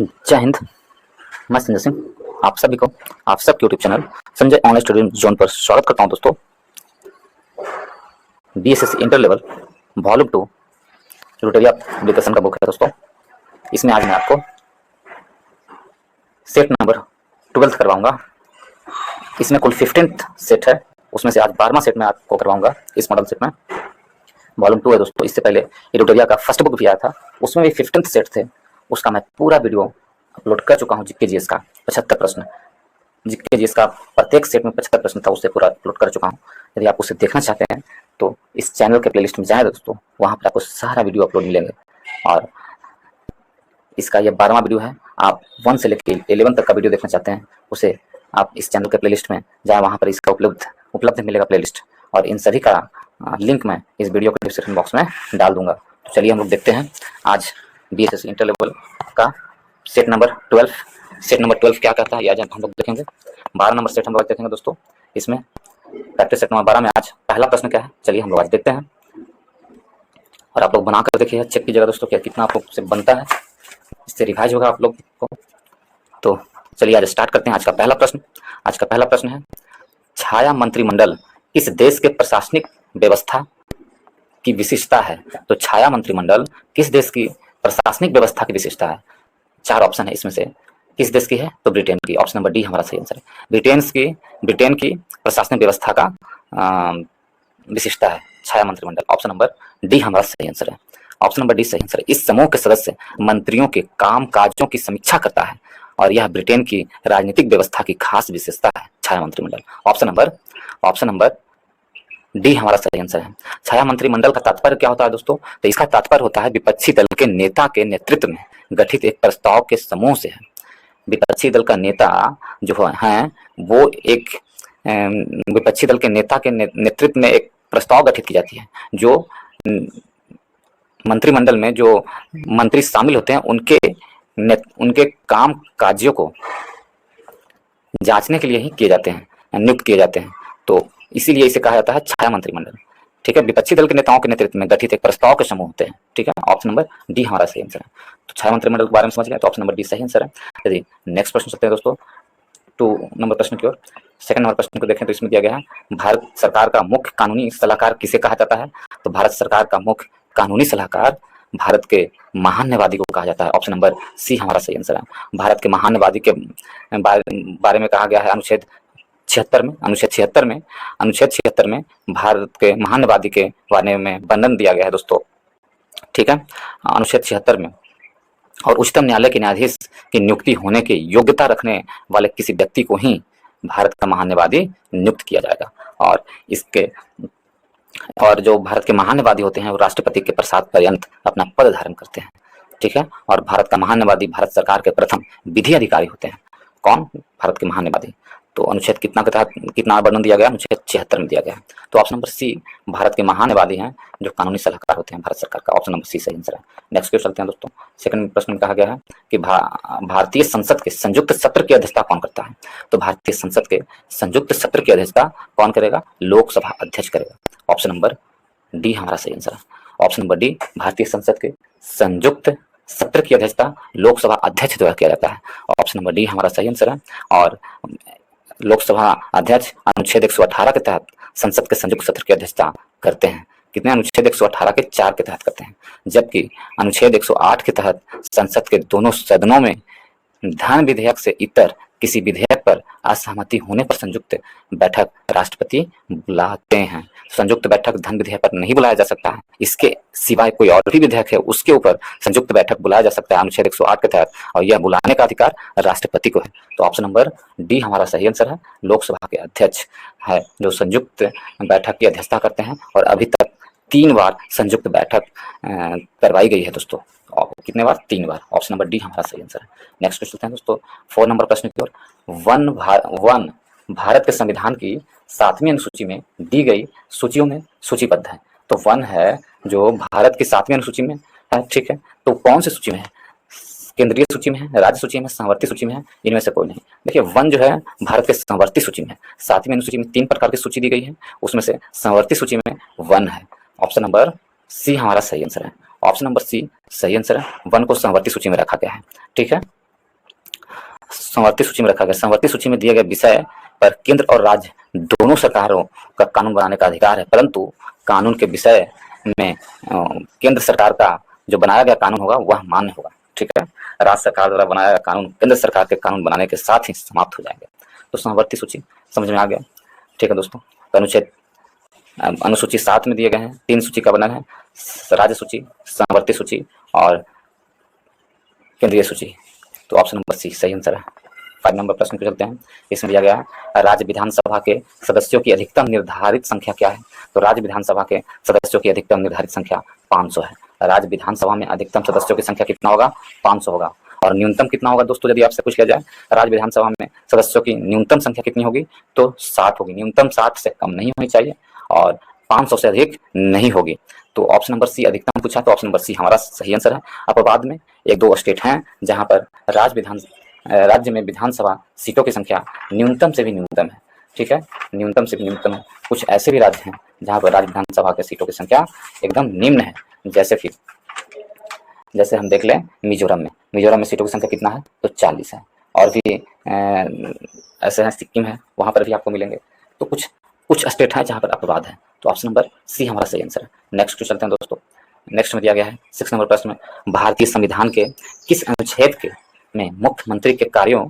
जय हिंद। मैं संजय सिंह आप सभी को आप सबके YouTube channel Sanjay online study zone पर स्वागत करता हूं। दोस्तों, बीएसएससी इंटर लेवल वॉल्यूम 2 रुटेरिया एप्लीकेशन का बुक है। दोस्तों, इसमें आज मैं आपको सेट नंबर 12 करवाऊंगा। इसमें कुल 15th सेट है, उसमें से आज 12वां सेट में आपको करवाऊंगा। इस मॉडल सेट में वॉल्यूम 2 है। दोस्तों, इससे पहले ये रुटेरिया का फर्स्ट बुक भी आया था, उसमें भी 15th सेट थे। उसका मैं पूरा वीडियो अपलोड कर चुका हूँ। जीके जीएस का 75 प्रश्न, जीके जीएस का प्रत्येक सेट में 75 प्रश्न था, उसे पूरा अपलोड कर चुका हूँ। यदि आप उसे देखना चाहते हैं तो इस चैनल के प्लेलिस्ट में जाएं दोस्तों, वहाँ पर आपको सारा वीडियो अपलोड मिलेंगे। और इसका ये 12वां वीडियो है। आप 1 से लेकर 11 तक का वीडियो देखना चाहते हैं, उसे आप इस चैनल के प्लेलिस्ट में जाएं, वहाँ पर इसका उपलब्ध मिलेगा प्लेलिस्ट। और इन सभी का लिंक मैं इस वीडियो के डिस्क्रिप्शन बॉक्स में डाल दूंगा। तो चलिए हम लोग देखते हैं आज बीएसएससी इंटर लेवल का सेट नंबर 12। सेट नंबर 12 क्या कहता है आज हम लोग देखेंगे। 12 नंबर सेट हम लोग देखेंगे दोस्तों। इसमें प्रैक्टिस सेट नंबर 12 में आज पहला प्रश्न क्या है, चलिए हम लोग आज देखते हैं। और आप लोग बनाकर देखिए, चेक कीजिएगा दोस्तों क्या कितना आप लोग से बनता है, इससे रिवाइज होगा आप लोग को। तो चलिए आज स्टार्ट करते हैं। आज का पहला प्रश्न है, छाया मंत्रिमंडल किस देश के प्रशासनिक व्यवस्था की विशेषता है। तो छाया मंत्रिमंडल किस देश की प्रशासनिक व्यवस्था की विशेषता है। 4 ऑप्शन है इसमें से, किस देश की है तो ब्रिटेन की। ऑप्शन नंबर डी हमारा सही आंसर है। ब्रिटेन की प्रशासनिक व्यवस्था का विशेषता है छाया मंत्रिमंडल। ऑप्शन नंबर डी हमारा सही आंसर है। ऑप्शन नंबर डी सही आंसर है। इस समूह के सदस्य मंत्रियों के काम काजों की समीक्षा करता है और यह ब्रिटेन की राजनीतिक व्यवस्था की खास विशेषता है छाया मंत्रिमंडल। ऑप्शन नंबर डी हमारा सही आंसर है। छाया मंत्रिमंडल का तात्पर्य क्या होता है दोस्तों, तो इसका तात्पर्य होता है विपक्षी दल के नेता के नेतृत्व में गठित एक प्रस्ताव के समूह से है। विपक्षी दल का नेता जो है वो एक विपक्षी दल के नेता के नेतृत्व में एक प्रस्ताव गठित की जाती है, जो मंत्रिमंडल में जो मंत्री शामिल होते हैं उनके काम काजों को जांचने के लिए ही किए जाते हैं, नियुक्त किए जाते हैं। तो इसीलिए इसे कहा जाता है छाया मंत्रिमंडल। ठीक है, विपक्षी दल के नेताओं के नेतृत्व में गठित एक प्रस्ताव के समूह होते हैं। ठीक है, ऑप्शन नंबर डी हमारा सही आंसर है। तो छाया मंत्रिमंडल के बारे में समझ गए, तो ऑप्शन नंबर डी सही आंसर है। यदि नेक्स्ट प्रश्न चलते हैं दोस्तों 2 नंबर प्रश्न की ओर। सेकंड नंबर प्रश्न को देखें तो इसमें दिया गया है, भारत सरकार का मुख्य कानूनी सलाहकार किसे कहा जाता है। तो भारत सरकार का मुख्य कानूनी सलाहकार भारत के महान्यवादी को कहा जाता है। ऑप्शन नंबर सी हमारा सही आंसर है। भारत के महान्यवादी के बारे में कहा गया है अनुच्छेद 76 में भारत के महान्यवादी के बारे में वर्णन दिया गया है दोस्तों। ठीक है, अनुच्छेद 76 में। और उच्चतम न्यायालय के न्यायाधीश की नियुक्ति होने की योग्यता रखने वाले किसी व्यक्ति को ही भारत का महान्यवादी नियुक्त किया जाएगा। और जो भारत के महान्यवादी होते हैं वो राष्ट्रपति के प्रसाद पर्यंत अपना पद धारण करते हैं। ठीक है, और भारत का महान्यवादी भारत सरकार के प्रथम विधि अधिकारी होते हैं। कौन? भारत के महान्यवादी। तो अनुच्छेद कितना के तहत कितना वर्णन दिया गया? अनुच्छेद 76 में दिया गया है। तो ऑप्शन नंबर सी भारत के महान्यवादी हैं जो कानूनी सलाहकार होते हैं भारत सरकार का। ऑप्शन नंबर सी सही आंसर है। नेक्स्ट क्वेश्चन चलते हैं दोस्तों। सेकंड प्रश्न में कहा गया है कि भारतीय संसद के संयुक्त सत्र की अध्यक्षता कौन करता है। तो भारतीय संसद के संयुक्त सत्र की अध्यक्षता कौन करेगा? लोकसभा अध्यक्ष करेगा। ऑप्शन नंबर डी हमारा सही आंसर है। ऑप्शन नंबर डी भारतीय संसद के संयुक्त सत्र की अध्यक्षता लोकसभा अध्यक्ष द्वारा किया जाता है। ऑप्शन नंबर डी हमारा सही आंसर है। और लोकसभा अध्यक्ष अनुच्छेद 118 के तहत संसद के संयुक्त सत्र की अध्यक्षता करते हैं। कितने? अनुच्छेद 118 के 4 के तहत करते हैं, जबकि अनुच्छेद 108 के तहत संसद के दोनों सदनों में धन विधेयक से इतर किसी विधेयक पर असहमति होने पर संयुक्त बैठक राष्ट्रपति बुलाते हैं। संयुक्त बैठक धन विधेयक पर नहीं बुलाया जा सकता है, इसके सिवाय कोई और भी विधेयक है उसके ऊपर संयुक्त बैठक बुलाया जा सकता है अनुच्छेद 108 के तहत, और यह बुलाने का अधिकार राष्ट्रपति को है। तो ऑप्शन नंबर डी हमारा सही आंसर है। लोकसभा के अध्यक्ष है जो संयुक्त बैठक की अध्यक्षता करते हैं, और अभी तक 3 बार संयुक्त बैठक करवाई गई है दोस्तों। कितने बार? 3 बार। ऑप्शन नंबर डी हमारा सही आंसर है। नेक्स्ट क्वेश्चन हैं दोस्तों 4 नंबर प्रश्न की ओर। वन भारत के संविधान की 7वीं अनुसूची में दी गई सूचियों में सूचीबद्ध है। तो वन है जो भारत की 7वीं अनुसूची में है। ठीक है, तो कौन सी सूची में है? केंद्रीय सूची में है, राज्य सूची में, संवर्ती सूची में है, इनमें से कोई नहीं। देखिए, वन जो है भारत के संवर्ती सूची में है। 7वीं अनुसूची में 3 प्रकार की सूची दी गई है, उसमें से संवर्ती सूची में वन है। ऑप्शन नंबर सी हमारा सही आंसर है। ऑप्शन नंबर सी सही आंसर है। वन को संवर्ती सूची में रखा गया है। ठीक है, संवर्ती सूची में रखा गया। संवर्ती सूची में दिए गए विषय पर केंद्र और राज्य दोनों सरकारों का कानून बनाने का अधिकार है, परंतु कानून के विषय में केंद्र सरकार का जो बनाया गया कानून होगा वह मान्य होगा। ठीक है, राज्य सरकार द्वारा बनाया गया कानून केंद्र सरकार के कानून बनाने के साथ ही समाप्त हो जाएंगे। तो संवर्ती सूची समझ में आ गया। ठीक है दोस्तों, तो अनुसूची 7 में दिए गए हैं। 3 सूची का बना है, राज्य सूची, संवर्ती सूची और केंद्रीय सूची। तो ऑप्शन नंबर सी सही आंसर है। 5 नंबर प्रश्न को चलते हैं। इसमें दिया गया है राज्य विधानसभा के सदस्यों की अधिकतम निर्धारित संख्या क्या है। तो राज्य विधानसभा के सदस्यों की अधिकतम निर्धारित संख्या 500 है। राज्य विधानसभा में अधिकतम सदस्यों की संख्या कितना होगा? 500 होगा। और न्यूनतम कितना होगा दोस्तों? यदि आपसे पूछ लिया जाए राज्य विधानसभा में सदस्यों की न्यूनतम संख्या कितनी होगी, तो 7 होगी। न्यूनतम 7 से कम नहीं होनी चाहिए और 500 से अधिक नहीं होगी। तो ऑप्शन नंबर सी अधिकतम पूछा, तो ऑप्शन नंबर सी हमारा सही आंसर है। अपवाद में 1-2 स्टेट हैं जहां पर राज्य में विधानसभा सीटों की संख्या न्यूनतम से भी न्यूनतम है। ठीक है, न्यूनतम से भी न्यूनतम है। कुछ ऐसे भी राज्य हैं जहां पर राज्य विधानसभा के सीटों की संख्या एकदम निम्न है, जैसे हम देख लें मिजोरम में सीटों की संख्या कितना है? तो 40 है। और भी ऐसे हैं, सिक्किम है, वहां पर भी आपको मिलेंगे। तो कुछ स्टेट हैं जहां पर अपवाद है। तो ऑप्शन नंबर सी हमारा सही आंसर है। नेक्स्ट को चलते हैं दोस्तों। नेक्स्ट में दिया गया है 6 नंबर प्रश्न में, भारतीय संविधान के किस अनुच्छेद में मुख्यमंत्री के कार्यों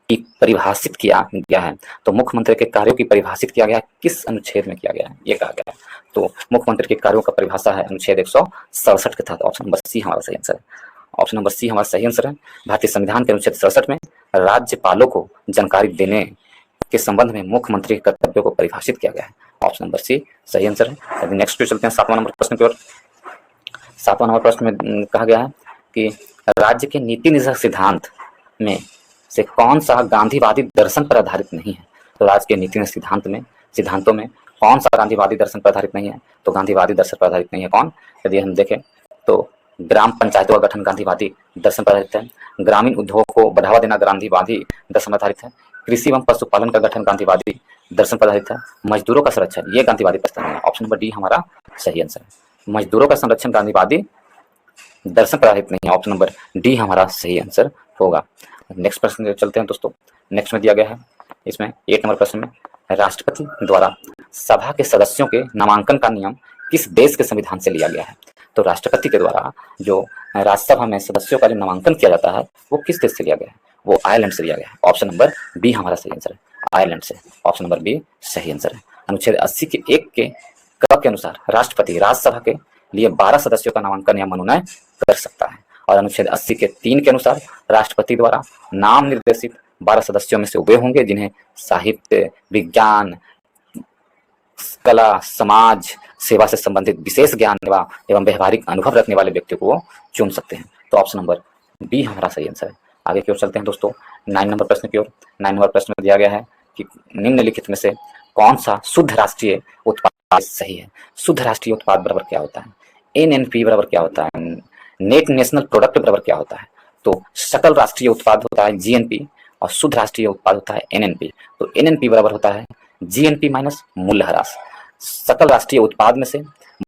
की परिभाषित किया गया है? तो मुख्यमंत्री के कार्यों की परिभाषित किया गया है किस अनुच्छेद में किया गया है, ये कहा गया है। तो मुख्यमंत्री के कार्यों का परिभाषा है अनुच्छेद 167 के तहत। ऑप्शन नंबर सी हमारा सही आंसर है। ऑप्शन नंबर सी हमारा सही आंसर है। भारतीय संविधान के अनुच्छेद 67 में राज्यपालों को जानकारी देने के संबंध में मुख्यमंत्री के कर्तव्यों को परिभाषित किया गया है। ऑप्शन नंबर सी सही आंसर है। अभी नेक्स्ट पे चलते हैं 7वां नंबर प्रश्न की ओर। 7वां नंबर प्रश्न में कहा गया है कि राज्य के नीति निर्धारण सिद्धांत में से कौन सा गांधीवादी दर्शन पर आधारित नहीं है? तो राज्य के नीति सिद्धांतों में कौन सा गांधीवादी दर्शन पर आधारित नहीं है? तो गांधीवादी दर्शन पर आधारित नहीं है कौन? यदि हम देखें तो ग्राम पंचायतों का गठन गांधीवादी दर्शन पर आधारित है। ग्रामीण उद्योग को बढ़ावा देना गांधीवादी दर्शन पर आधारित है। कृषि एवं पशुपालन का गठन गांधीवादी दर्शन पर आधारित है। मजदूरों का संरक्षण ये गांधीवादी प्रस्ताव है। ऑप्शन नंबर डी हमारा सही आंसर है। मजदूरों का संरक्षण गांधीवादी दर्शन पर आधारित नहीं है। ऑप्शन नंबर डी हमारा सही आंसर होगा। नेक्स्ट प्रश्न चलते हैं दोस्तों। नेक्स्ट में दिया गया है इसमें 8 नंबर प्रश्न में, राष्ट्रपति द्वारा सभा के सदस्यों के नामांकन का नियम किस देश के संविधान से लिया गया है? तो राष्ट्रपति के द्वारा जो राज्यसभा में सदस्यों का जो नामांकन किया जाता है वो किस देश से लिया गया है? वो आयरलैंड से लिया गया है। ऑप्शन नंबर बी हमारा सही आंसर है, आयरलैंड से। ऑप्शन नंबर बी सही आंसर है। अनुच्छेद 80 के 1 के क के अनुसार राष्ट्रपति राज्यसभा के लिए 12 सदस्यों का नामांकन या मनोनयन कर सकता है। और अनुच्छेद 80 के 3 के अनुसार राष्ट्रपति द्वारा नाम निर्देशित 12 सदस्यों में से वे होंगे जिन्हें साहित्य, विज्ञान, कला, समाज सेवा से संबंधित विशेष ज्ञान एवं व्यवहारिक अनुभव रखने वाले व्यक्ति को चुन सकते हैं। तो ऑप्शन नंबर बी हमारा सही आंसर है। आगे की ओर चलते हैं दोस्तों 9 नंबर प्रश्न की ओर। 9 नंबर प्रश्न में दिया गया है कि निम्नलिखित में से कौन सा शुद्ध राष्ट्रीय उत्पाद सही है? शुद्ध राष्ट्रीय उत्पाद बराबर क्या होता है? एनएनपी बराबर क्या होता है? नेट नेशनल प्रोडक्ट बराबर क्या होता है? तो सकल राष्ट्रीय उत्पाद होता है जीएनपी और शुद्ध राष्ट्रीय उत्पाद होता है एनएनपी। तो एनएनपी बराबर होता है जीएनपी माइनस मूल्य ह्रास। सकल राष्ट्रीय उत्पाद में से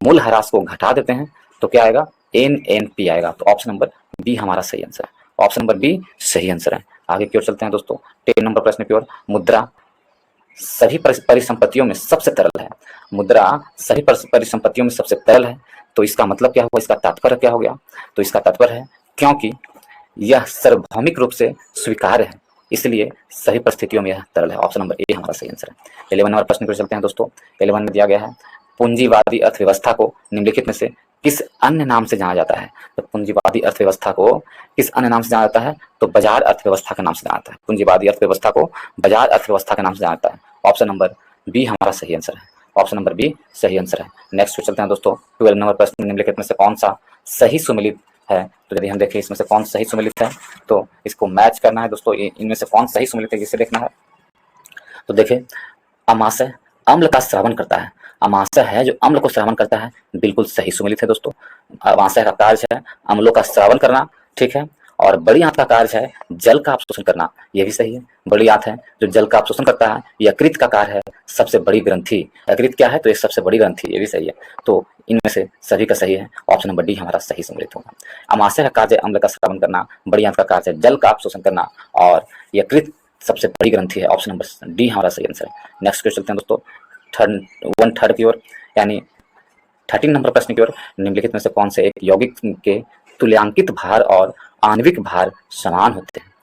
मूल्य ह्रास को घटा देते हैं तो क्या आएगा? एनएनपी आएगा। तो ऑप्शन नंबर बी हमारा सही आंसर है। ऑप्शन नंबर बी सही आंसर है। आगे की ओर चलते हैं दोस्तों 10 नंबर प्रश्न की ओर। मुद्रा सभी परिसंपत्तियों में सबसे तरल है। मुद्रा सभी परिसंपत्तियों में सबसे तरल है। तो इसका मतलब क्या हुआ? इसका तात्पर्य क्या हो गया? तो इसका तात्पर्य है क्योंकि यह सार्वभौमिक रूप से स्वीकार्य है इसलिए सभी परिस्थितियों में यह तरल है। ऑप्शन नंबर ए हमारा सही आंसर है। 11 नंबर प्रश्न पर चलते हैं दोस्तों। 11 में दिया गया है पूंजीवादी अर्थव्यवस्था को निम्नलिखित में से किस अन्य नाम से जाना जाता है? तो पूंजीवादी अर्थव्यवस्था को किस अन्य नाम से जाना जाता है? तो बाजार अर्थव्यवस्था के नाम से जाना जाता है। पूंजीवादी अर्थव्यवस्था को बाजार अर्थव्यवस्था के नाम से जाना जाता है। ऑप्शन नंबर बी हमारा सही आंसर है। ऑप्शन नंबर बी सही आंसर है। नेक्स्ट पे चलते हैं दोस्तों 12 नंबर प्रश्न में निम्नलिखित में से कौन सा सही सुमेलित है? तो यदि हम देखें इसमें से कौन सही सुमेलित है तो इसको मैच करना है दोस्तों। इनमें से कौन सही सुमेलित है जिसे देखना है। तो देखें अमाशय अम्ल का श्रावण करता है। अमाशय है जो अम्ल को श्रावण करता है, बिल्कुल सही सुमेलित है दोस्तों। अमाशय का कार्य है अम्लों का श्रावण करना, ठीक है। और बड़ी आंत का कार्य है जल का अवशोषण करना, ये भी सही है। बड़ी आंत है जो जल का अवशोषण करता है। यकृत का कार्य है सबसे बड़ी ग्रंथि। यकृत क्या है? तो ये सबसे बड़ी ग्रंथि, ये भी सही है। तो इनमें से सभी का सही है, ऑप्शन नंबर डी हमारा सही सम्मिलित होगा। अमाशय का कार्य अम्ल का स्रावन करना, बड़ी आंत का कार्य है जल का अवशोषण करना, और यकृत सबसे बड़ी ग्रंथि है, ऑप्शन नंबर डी हमारा सही आंसर है। नेक्स्ट क्वेश्चन चलते हैं दोस्तों थर्ड की ओर, यानी 13 नंबर प्रश्न की ओर। निम्नलिखित में से कौन से एक यौगिक के तुल्यांकित भार और आणविक भार समान होते हैं?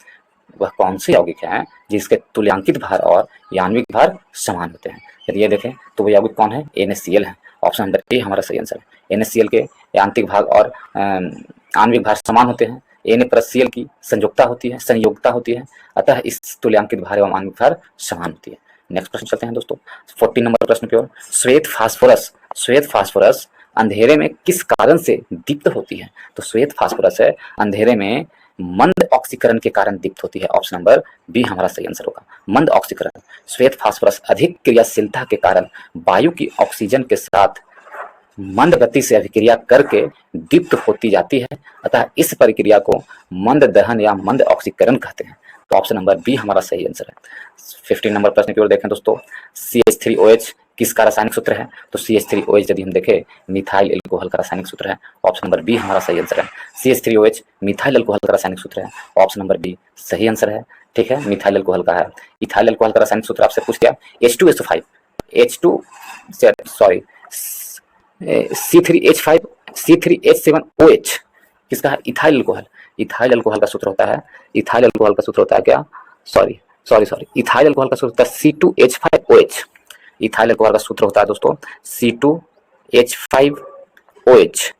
वह कौन से यौगिक हैं जिसके तुल्यांकित भार और आणविक भार समान होते हैं? यदि ये देखें तो वह यौगिक कौन है? NaCl है, ऑप्शन नंबर ए हमारा सही आंसर है। NaCl के यांत्रिक भाग और आणविक भार समान होते हैं। Na+Cl की संयोगता होती है, अतः इस तुल्यांकित भार एवं आणविक भार समान होती है। नेक्स्ट प्रश्न चलते हैं दोस्तों 14 नंबर प्रश्न की ओर। श्वेत फास्फोरस अंधेरे में किस कारण से दीप्त होती है? तो श्वेत फास्फोरस है अंधेरे में मंद ऑक्सीकरण के कारण दीप्त होती है, ऑप्शन नंबर बी हमारा सही आंसर होगा। मंद ऑक्सीकरण, श्वेत फास्फोरस अधिक क्रियाशीलता के कारण वायु की ऑक्सीजन के साथ मंद गति से अभिक्रिया करके दीप्त होती जाती है, अतः इस प्रक्रिया को मंद दहन या मंद ऑक्सीकरण कहते हैं। तो ऑप्शन नंबर बी हमारा सही आंसर है। 15 नंबर प्रश्न की ओर देखें दोस्तों, CH3OH किसका रासायनिक सूत्र है? तो CH3OH यदि हम देखें मिथाइल एल्कोहल का रासायनिक सूत्र है, ऑप्शन नंबर बी हमारा सही आंसर है। CH3OH मिथाइल एल्कोहल का रासायनिक सूत्र है, ऑप्शन नंबर बी सही आंसर है। ठीक है, मिथाइल एल्कोहल का है। इथाइल एल्कोहल का रासायनिक सूत्र आपसे पूछ गया H2SO5 C3H5 C3H7OH किसका है? Ethyl alcohol. इथाइल एल्कोहल का सूत्र होता है, इथाइल एल्कोहल का सूत्र होता है क्या? इथाइल एल्कोहल का सूत्र होता है C2H5OH। इथाइल एल्कोहल का सूत्र होता है दोस्तों C2H5OH।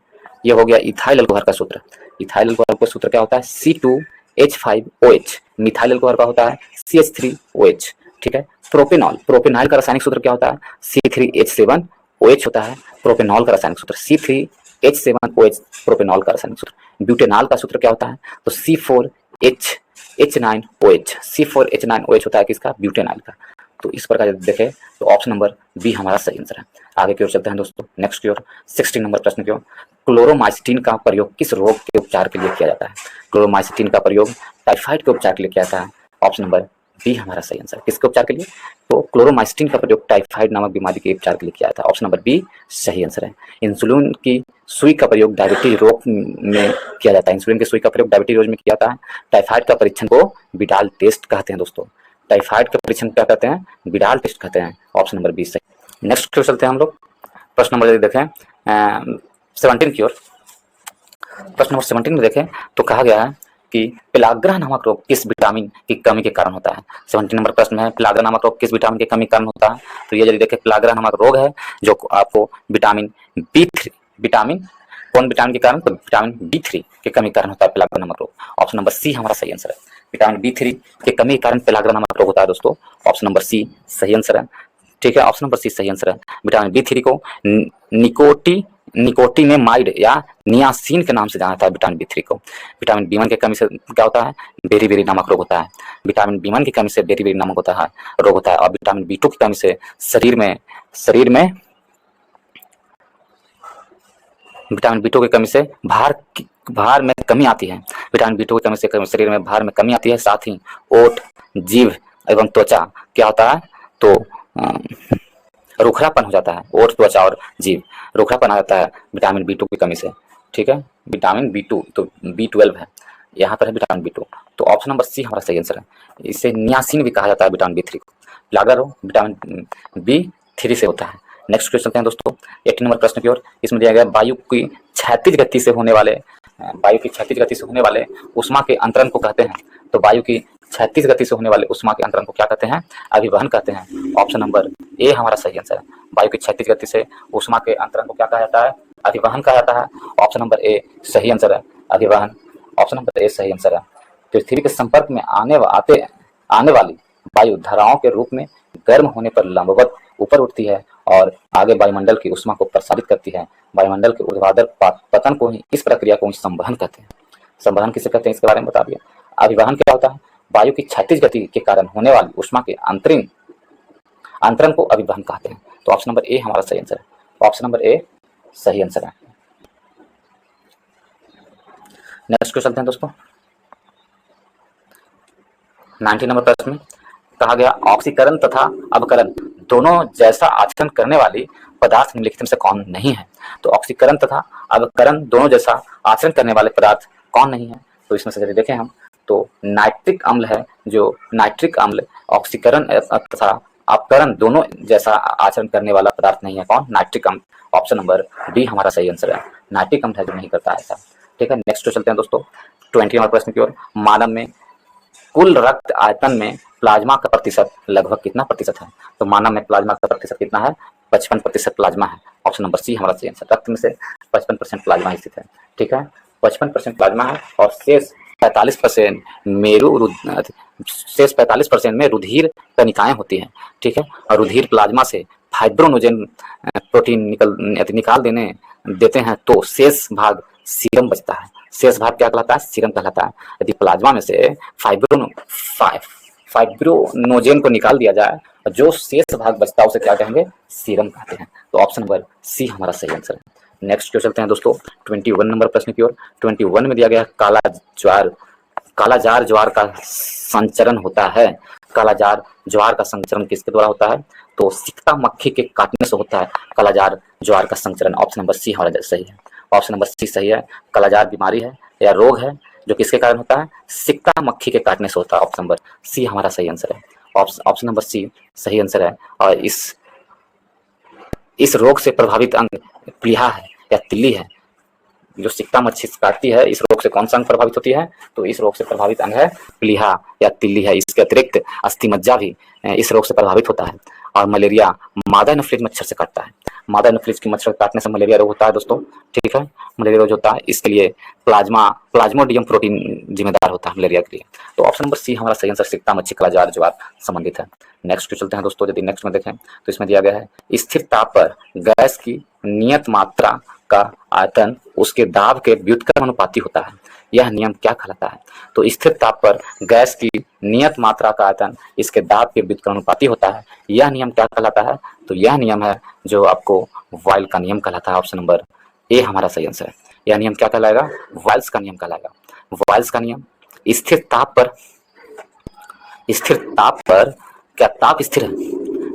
ये हो गया इथाइल एल्कोहल का सूत्र। इथाइल एल्कोहल का सूत्र क्या होता है? C2H5OH। मिथाइल एल्कोहल का होता है CH3OH। ठीक है, प्रोपेनॉल का रासायनिक सूत्र क्या होता है? C3H7OH होता है प्रोपेनॉल का रासायनिक सूत्र। C3H7OH प्रोपेनॉल का रासायनिक सूत्र। ब्यूटेनॉल का सूत्र क्या होता है? तो C4H9OH। C4H9OH होता है किसका? ब्यूटेनॉल का। तो इस प्रकार यदि देखें तो ऑप्शन नंबर बी हमारा सही आंसर है। आगे की ओर चलते हैं दोस्तों, नेक्स्ट की ओर 16 नंबर प्रश्न की ओर। क्लोरोमाइसिटिन का प्रयोग किस रोग के उपचार के लिए किया जाता है? क्लोरोमाइसिटिन का प्रयोग टाइफाइड के उपचार के लिए किया जाता है, ऑप्शन नंबर बी हमारा सही आंसर। किसके उपचार के लिए? तो क्लोरोमाइसिटिन का प्रयोग टाइफाइड नामक बीमारी के उपचार के लिए किया जाता है, ऑप्शन नंबर बी सही आंसर है। इंसुलिन की सुई का प्रयोग डायबिटीज रोग में किया जाता है। इंसुलिन की सुई का प्रयोग डायबिटीज रोग में किया जाता है। टाइफाइड का परीक्षण को विडाल टेस्ट कहते हैं दोस्तों। टाइफाइड का परीक्षण क्या कहते हैं? विडाल टेस्ट कहते हैं, ऑप्शन नंबर बी सही। नेक्स्ट क्वेश्चन चलते हैं हम लोग प्रश्न नंबर देखें 17 की ओर। प्रश्न नंबर 17 में देखें तो कहा गया है कि पेलाग्रह नामक रोग किस विटामिन की कमी के कारण होता है? 17 नंबर प्रश्न है पेलाग्रह नामक रोग किस विटामिन की कमी के कारण होता है? तो ये यदि देखें पेलाग्रह नामक रोग है जो आपको विटामिन B3 कौन विटामिन के कारण? तो विटामिन B3 के कमी के कारण होता है पेलाग्रह नामक रोग, ऑप्शन नंबर सी हमारा सही आंसर है। विटामिन B3 के कमी के कारण पेलाग्रह नामक रोग होता है दोस्तों, ऑप्शन नंबर सी सही आंसर है। ठीक है, ऑप्शन नंबर सी सही आंसर है। विटामिन B3 को निकोटिनेमाइड या नियासिन के नाम से जाना जाता है विटामिन B3 को। विटामिन B1 की कमी से क्या होता है? बेरी नामक रोग होता है। विटामिन B1 की कमी से बेरी नामक रोग होता है। और विटामिन B2 की कमी से शरीर में विटामिन B2 की कमी से भार में कमी आती है। विटामिन B2 की कमी से शरीर में भार में कमी आती है। साथ ही ओठ, जीभ एवं त्वचा क्या होता है? तो रूखरापन हो जाता है। ओठ, त्वचा और जीभ रूखरापन आ जाता है विटामिन B2 की कमी से। ठीक है, विटामिन B2 तो B12 है, यहाँ पर है विटामिन B2, तो ऑप्शन नंबर सी हमारा सही आंसर है। इसे नियासिन भी कहा जाता है विटामिन B3 को। पेलाग्रह रोग विटामिन B3 से होता है। नेक्स्ट क्वेश्चन चलते हैं दोस्तों 18 नंबर प्रश्न की ओर। इसमें दिया गया वायु की क्षैतिज गति से होने वाले उष्मा के अंतरण को कहते हैं। तो वायु की क्षैतिज गति से होने वाले उष्मा के अंतरण को क्या कहते हैं? अभिवहन कहते हैं, ऑप्शन नंबर ए हमारा सही आंसर है। वायु की क्षैतिज गति से उष्मा के अंतरण को क्या कहा जाता है? अभिवहन कहा जाता है, ऑप्शन नंबर ए सही आंसर है। अभिवहन, ऑप्शन नंबर ए सही आंसर है। पृथ्वी के संपर्क में आने वाली वायु धाराओं के रूप में गर्म होने पर लंबवत ऊपर उठती है और आगे वायुमंडल की उष्मा को प्रसारित करती है। वायुमंडल के ऊर्ध्वाधर पतन को ही इस प्रक्रिया को संवहन कहते हैं। संवहन किसे कहते हैं इसके बारे में बता दिया। अभिवहन क्या होता है? वायु की क्षैतिज गति के कारण होने वाली उष्मा के अंतरण को अभिवहन कहते हैं। तो ऑप्शन नंबर ए हमारा सही आंसर है। ऑप्शन नंबर ए सही आंसर है। नेक्स्ट क्वेश्चन चलते हैं दोस्तों 19 नंबर प्रश्न में कहा गया ऑक्सीकरण तथा अवकरण दोनों जैसा आचरण करने वाली पदार्थ निम्नलिखित में से कौन नहीं है। तो ऑक्सीकरण तथा अवकरण दोनों जैसा आचरण करने वाले पदार्थ कौन नहीं है। तो इसमें से यदि देखें हम तो नाइट्रिक अम्ल है, जो नाइट्रिक अम्ल ऑक्सीकरण तथा अपकरण दोनों जैसा आचरण करने वाला पदार्थ नहीं है। कौन? नाइट्रिक अम्ल। ऑप्शन नंबर डी हमारा सही आंसर है। नाइट्रिक अम्ल है जो नहीं करता ऐसा। ठीक है, नेक्स्ट चलते हैं दोस्तों 20 नंबर प्रश्न की ओर। मानव में कुल रक्त आयतन में प्लाज्मा का प्रतिशत लगभग कितना प्रतिशत है। तो मानव में प्लाज्मा का प्रतिशत कितना है? 55% प्लाज्मा है। ऑप्शन नंबर सी हमारा सही आंसर। रक्त में से 55% प्लाज्मा स्थित है। ठीक है, 55% प्लाज्मा है और शेष 45% शेष 45% में रुधिर कणिकाएं होती हैं। ठीक है, और रुधिर प्लाज्मा से फाइब्रोनोजेन प्रोटीन निकाल देते हैं तो शेष भाग सीरम बचता है। शेष भाग क्या कहलाता है? सीरम कहलाता है। यदि प्लाज्मा में से फाइब्रोनोजेन को निकाल दिया जाए और जो शेष भाग बचता है उसे क्या कहेंगे? सीरम कहते हैं। तो ऑप्शन नंबर सी हमारा सही आंसर है। नेक्स्ट क्यों चलते हैं दोस्तों 21 नंबर प्रश्न की ओर। 21 में दिया गया कालाजार ज्वार का संचरण होता है। कालाजार ज्वार का संचरण किसके द्वारा होता है? तो सिकता मक्खी के काटने से होता है कालाजार ज्वार का संचरण। ऑप्शन नंबर सी हमारा सही है। ऑप्शन नंबर सी सही है। कालाजार बीमारी है या रोग है जो किसके कारण होता है? सिकता मक्खी के काटने से होता है। ऑप्शन नंबर सी हमारा सही आंसर है। ऑप्शन नंबर सी सही आंसर है। और इस रोग से प्रभावित अंग प्लीहा है या तिल्ली है। जो सिकता मच्छी काटती है, इस रोग से कौन सा अंग प्रभावित होती है? तो इस रोग से प्रभावित अंग है प्लीहा या तिल्ली है। इसके अतिरिक्त अस्थिमज्जा भी इस रोग से प्रभावित होता है। और मलेरिया मादा एनोफ्लिज मच्छर से काटता है। मादा एनोफ्लिज की मच्छर काटने से मलेरिया रोग होता है दोस्तों। ठीक है, मलेरिया रोग होता है। इसके लिए प्लाज्मोडियम प्रोटीन जिम्मेदार होता है मलेरिया के लिए। तो ऑप्शन नंबर सी हमारा सही आंसर सिकता मच्छी कालाजार ज्वार संबंधित है। नेक्स्ट चलते हैं दोस्तों। यदि नेक्स्ट में देखें तो इसमें दिया गया है स्थिर ताप पर गैस की नियत मात्रा का आयतन उसके दाब के व्युत्क्रम अनुपाती होता है। यह नियम क्या कहलाता है? तो स्थिर ताप पर गैस की नियत मात्रा का आयतन इसके दाब के व्युत्क्रम अनुपाती होता है। यह नियम क्या कहलाता है? तो यह नियम है जो आपको वाइल का नियम कहलाता है। ऑप्शन नंबर ए हमारा सही आंसर है। यह नियम क्या कहलाएगा? वाइल्स का नियम कहलाएगा। वाइल्स का नियम स्थिर ताप पर क्या ताप स्थिर है,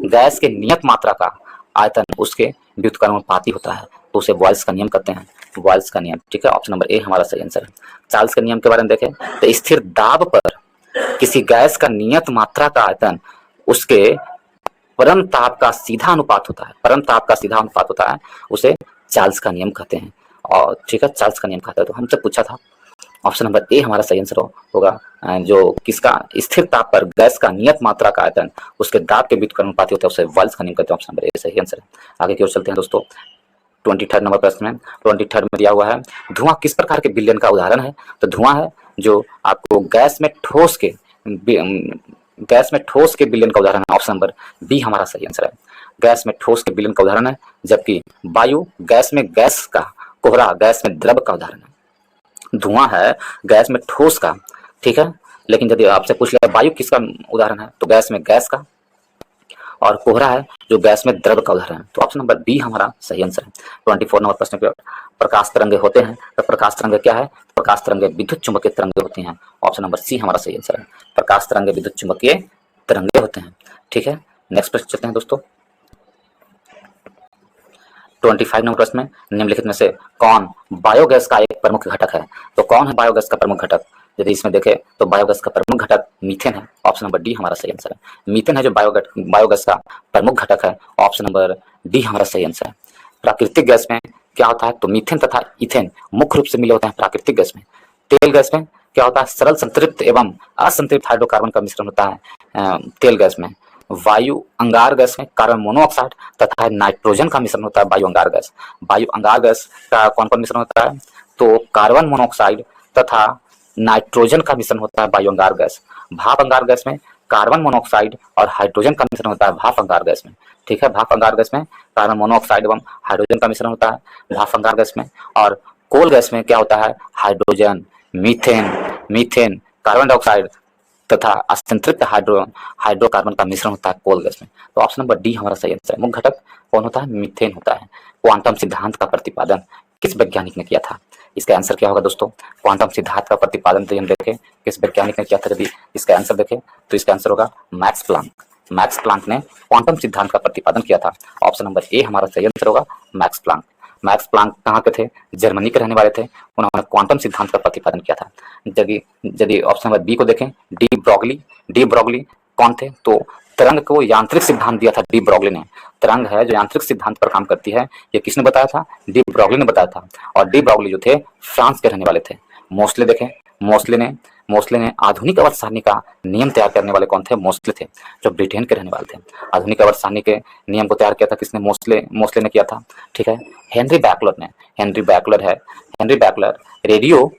गैस के नियत मात्रा का आयतन उसके व्युत्क्रमानुपाती होता है तो उसे वाइल्स का नियम कहते हैं। वाइल्स का नियम। ठीक है, ऑप्शन नंबर ए हमारा सही आंसर है। चार्ल्स के नियम के बारे में देखें तो स्थिर दाब पर किसी गैस का नियत मात्रा का आयतन उसके परम ताप का सीधा अनुपात होता है। परम ताप का सीधा अनुपात होता है, उसे चार्ल्स का नियम कहते हैं। और ठीक है, चार्ल्स का नियम कहते हैं। तो हमसे पूछा था, ऑप्शन नंबर ए हमारा सही आंसर होगा। जो किसका स्थिर ताप पर गैस का नियत मात्रा का आयतन उसके दाब के व्युत्क्रम अनुपाती होता है, उसे वाइल्स का नियम कहते हैं। ऑप्शन नंबर ए सही आंसर है। आगे की ओर चलते हैं दोस्तों 23 नंबर प्रश्न में। 23 में दिया हुआ है धुआं किस प्रकार के विलयन का उदाहरण है। तो धुआं है जो आपको गैस में ठोस के विलयन का उदाहरण है। ऑप्शन नंबर बी हमारा सही आंसर है। गैस में ठोस के विलयन का उदाहरण है, जबकि वायु गैस में गैस का, कोहरा गैस में द्रव का उदाहरण है। धुआं है गैस में ठोस का। ठीक है, लेकिन यदि आपसे पूछ लिया वायु किसका उदाहरण है तो गैस में गैस का, और कोहरा है जो गैस में द्रव का उदाहरण है। तो ऑप्शन नंबर बी हमारा सही आंसर है। 24 नंबर प्रश्न पे प्रकाश तरंगे होते हैं तो प्रकाश तरंगे क्या है? प्रकाश तरंगे विद्युत चुंबकीय तरंगे होती हैं। ऑप्शन नंबर सी हमारा सही आंसर है। प्रकाश तरंगे विद्युत चुंबकीय तरंगे होते हैं। ठीक है, नेक्स्ट प्रश्न चलते हैं दोस्तों 25 नंबर प्रश्न में निम्नलिखित में से कौन बायोगैस का एक प्रमुख घटक है। तो कौन है बायोगैस का प्रमुख घटक? यदि इसमें देखें तो बायोगैस का प्रमुख घटक मीथेन है। ऑप्शन नंबर डी हमारा सही आंसर है। मीथेन है जो बायोगैस का प्रमुख घटक है। ऑप्शन नंबर डी हमारा सही आंसर है। प्राकृतिक गैस में क्या होता है? तो मीथेन तथा इथेन मुख्य रूप से मिले होते हैं प्राकृतिक गैस में। तेल गैस में क्या होता है? सरल संतृप्त एवं असंतृप्त हाइड्रोकार्बन का मिश्रण होता है तेल गैस में। वायु अंगार गैस में कार्बन मोनोऑक्साइड तथा नाइट्रोजन का मिश्रण होता है वायु अंगार गैस। वायु अंगार गैस का कौन कौन मिश्रण होता है? तो कार्बन मोनोऑक्साइड तथा नाइट्रोजन का मिश्रण होता है वायु अंगार गैस। भाप अंगार गैस में कार्बन मोनोऑक्साइड और हाइड्रोजन का मिश्रण होता है भाप अंगार गैस में। ठीक है, भाप अंगार गैस में कार्बन मोनोऑक्साइड एवं हाइड्रोजन का मिश्रण होता है भाप अंगार गैस में। और कोल गैस में क्या होता है? हाइड्रोजन, मीथेन, कार्बन डाइऑक्साइड तथा असंतृप्त हाइड्रोकार्बन का मिश्रण होता है कोल गैस में। तो ऑप्शन नंबर डी हमारा सही आंसर है। मुख्य घटक कौन होता है? मीथेन होता है। क्वांटम सिद्धांत का प्रतिपादन किस वैज्ञानिक ने किया था? इसका आंसर क्या होगा दोस्तों? क्वांटम सिद्धांत का प्रतिपादन यदि हम देखें किस वैज्ञानिक ने किया था, यदि इसका आंसर देखें तो इसका आंसर होगा मैक्स प्लांक। मैक्स प्लांक ने क्वांटम सिद्धांत का प्रतिपादन किया था। ऑप्शन नंबर ए हमारा सही आंसर होगा मैक्स प्लांक। मैक्स प्लांक कहाँ के थे? जर्मनी के रहने वाले थे। उन्होंने क्वांटम सिद्धांत का प्रतिपादन किया था। यदि ऑप्शन नंबर बी को देखें, डी ब्रॉगली। डी ब्रॉगली कौन थे? तो तरंग को यांत्रिक सिद्धांत दिया था डी ब्रॉगली ने। तरंग है जो यांत्रिक सिद्धांत पर काम करती है, ये किसने बताया था? डी ब्रॉगली ने बताया था। और डी ब्रॉगली जो थे फ्रांस के रहने वाले थे। मोस्ले देखें, मोस्ले ने आधुनिक आवर्त सारणी का नियम तैयार करने वाले कौन थे? मोस्ले थे, जो ब्रिटेन के रहने वाले थे। आधुनिक आवर्त सारणी के नियम को तैयार किया था किसने? मोस्ले ने किया था। ठीक है। हेनरी बैकलर ने, हेनरी बैकलर रेडियो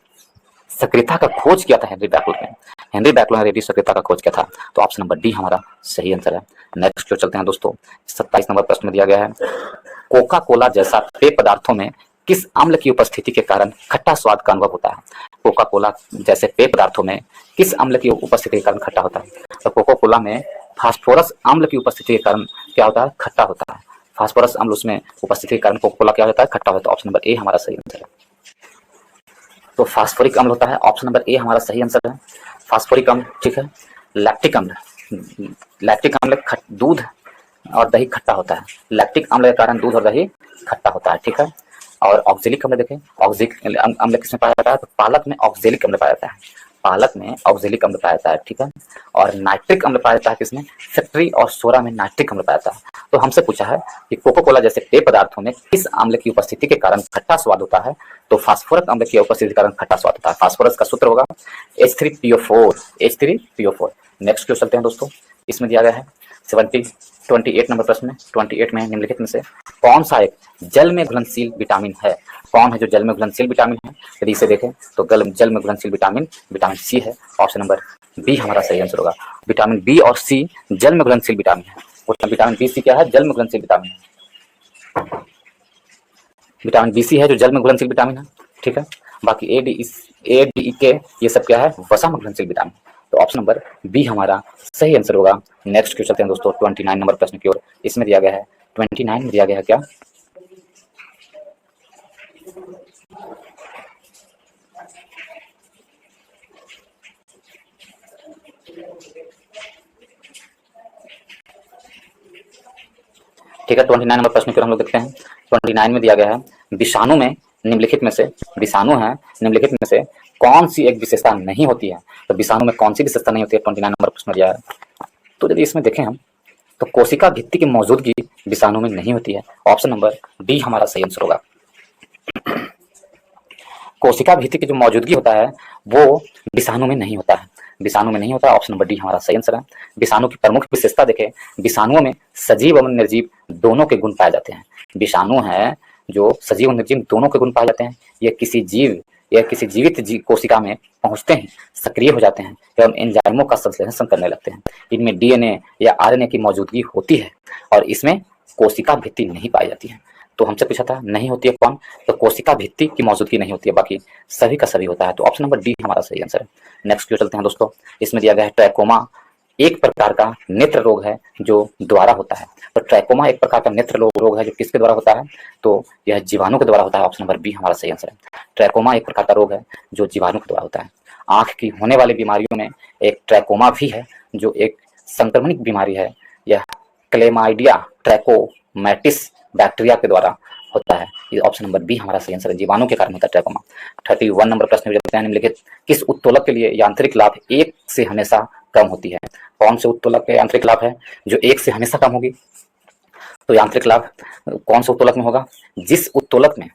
सक्रियता का खोज किया था। हेनरी बैकलर ने रेडियो सक्रियता का खोज किया था। तो ऑप्शन नंबर डी हमारा सही आंसर है। नेक्स्ट जो चलते हैं दोस्तों, 27 नंबर प्रश्न में दिया गया है, कोका कोला जैसा पेय पदार्थों में किस अम्ल की उपस्थिति के कारण खट्टा स्वाद का अनुभव होता है? कोका कोला जैसे पेय पदार्थों में किस अम्ल की उपस्थिति के कारण खट्टा होता है? तो कोका कोला में फास्फोरस अम्ल की उपस्थिति के कारण क्या होता है? खट्टा होता है। फास्फोरस अम्ल उसमें उपस्थिति के कारण कोका कोला क्या होता है? खट्टा होता है। ऑप्शन नंबर ए हमारा सही आंसर है। तो फास्फोरिक अम्ल होता है। ऑप्शन नंबर ए हमारा सही आंसर है, फास्फोरिक अम्ल। ठीक है। लैक्टिक अम्ल दूध और दही खट्टा होता है। लैक्टिक अम्ल के कारण दूध और दही खट्टा होता है। ठीक है। और ऑक्जेलिक अम्ल देखें, ऑक्जेलिक अम्ल किसमें पाया जाता है? तो पालक में ऑक्जेलिक अम्ल पाया जाता है। पालक में ऑक्जेलिक अम्ल पाया जाता है। ठीक है। और नाइट्रिक अम्ल पाया जाता है किसमें? फैक्ट्री और सोडा में नाइट्रिक अम्ल पाया जाता है। तो हमसे पूछा है कि कोका कोला जैसे पेय पदार्थों में किस अम्ल की उपस्थिति के कारण खट्टा स्वाद होता है? तो फास्फोरस अम्ल की उपस्थिति के कारण खट्टा स्वाद होता है। फास्फोरस का सूत्र होगा H3PO4। नेक्स्ट क्वेश्चन चलते हैं दोस्तों, इसमें दिया गया है 28 नंबर प्रश्न में। 28 में निम्नलिखित में से कौन सा एक जल में घुलनशील विटामिन है? कौन है जो जल में घुलनशील विटामिन है? यदि इसे देखें तो जल में घुलनशील विटामिन सी है। ऑप्शन नंबर बी हमारा सही आंसर होगा। विटामिन बी और सी जल में घुलनशील विटामिन है। विटामिन बी सी क्या है? जल में घुलनशील विटामिन है। विटामिन बी सी है जो जल में घुलनशील विटामिन है। ठीक है। बाकी ए डी के ये सब क्या है? वसा में घुलनशील विटामिन। तो ऑप्शन नंबर बी हमारा सही आंसर होगा। नेक्स्ट क्वेश्चन चलते हैं दोस्तों 29 नंबर प्रश्न की ओर। इसमें दिया गया है 29 में दिया गया है क्या? ठीक है। 29 नंबर प्रश्न की ओर हम लोग देखते हैं। 29 में दिया गया है विषाणु में निम्नलिखित में से कौन सी एक विशेषता नहीं होती है? तो विषाणु में कौन सी विशेषता नहीं होती है? 29 नंबर प्रश्न दिया है। तो यदि इसमें देखें हम तो कोशिका भित्ति की मौजूदगी विषाणु में नहीं होती है। ऑप्शन नंबर डी हमारा सही आंसर होगा। कोशिका भित्ति की जो मौजूदगी होता है वो विषाणु में नहीं होता है। ऑप्शन नंबर डी हमारा सही आंसर है। विषाणु की प्रमुख विशेषता देखें, विषाणुओं में सजीव एवं निर्जीव दोनों के गुण पाए जाते हैं। विषाणु है जो सजीव और निर्जीव दोनों के गुण पाए जाते हैं। यह किसी जीवित कोशिका में पहुंचते हैं, सक्रिय हो जाते हैं एवं एंजाइमों का संश्लेषण करने लगते हैं। इनमें डीएनए या आरएनए की मौजूदगी होती है और इसमें कोशिका भित्ति नहीं पाई जाती है। तो हमसे पूछा था नहीं होती है कौन? तो कोशिका भित्ति की मौजूदगी नहीं होती है, बाकी सभी का सभी होता है। तो ऑप्शन नंबर डी हमारा सही आंसर है। नेक्स्ट क्वेश्चन चलते हैं दोस्तों, इसमें दिया गया है ट्रैकोमा एक प्रकार का नेत्र रोग है जो द्वारा होता है। तो ट्रैकोमा एक प्रकार का नेत्र रोग है जो किसके द्वारा होता है? तो यह जीवाणु के द्वारा होता है। ऑप्शन नंबर बी हमारा सही आंसर है। ट्रैकोमा एक प्रकार का रोग है जो जीवाणु के द्वारा होता है। आंख की होने वाली बीमारियों में एक ट्रैकोमा भी है जो एक संक्रमणिक बीमारी है। यह क्लेमाइडिया ट्रैकोमैटिस बैक्टीरिया के द्वारा होता है। ये ऑप्शन नंबर बी हमारा सही आंसर है, जीवाणु के कारण होता है ट्रैकोमा। 31 नंबर प्रश्न में निम्नलिखित किस उत्तोलक के लिए यांत्रिक लाभ 1 से हमेशा कम होती है? कौन से उत्तोलक के यांत्रिक लाभ है जो 1 से हमेशा कम होगी? तो यांत्रिक लाभ कौन से उत्तोलक में होगा? जिस उत्तोलक में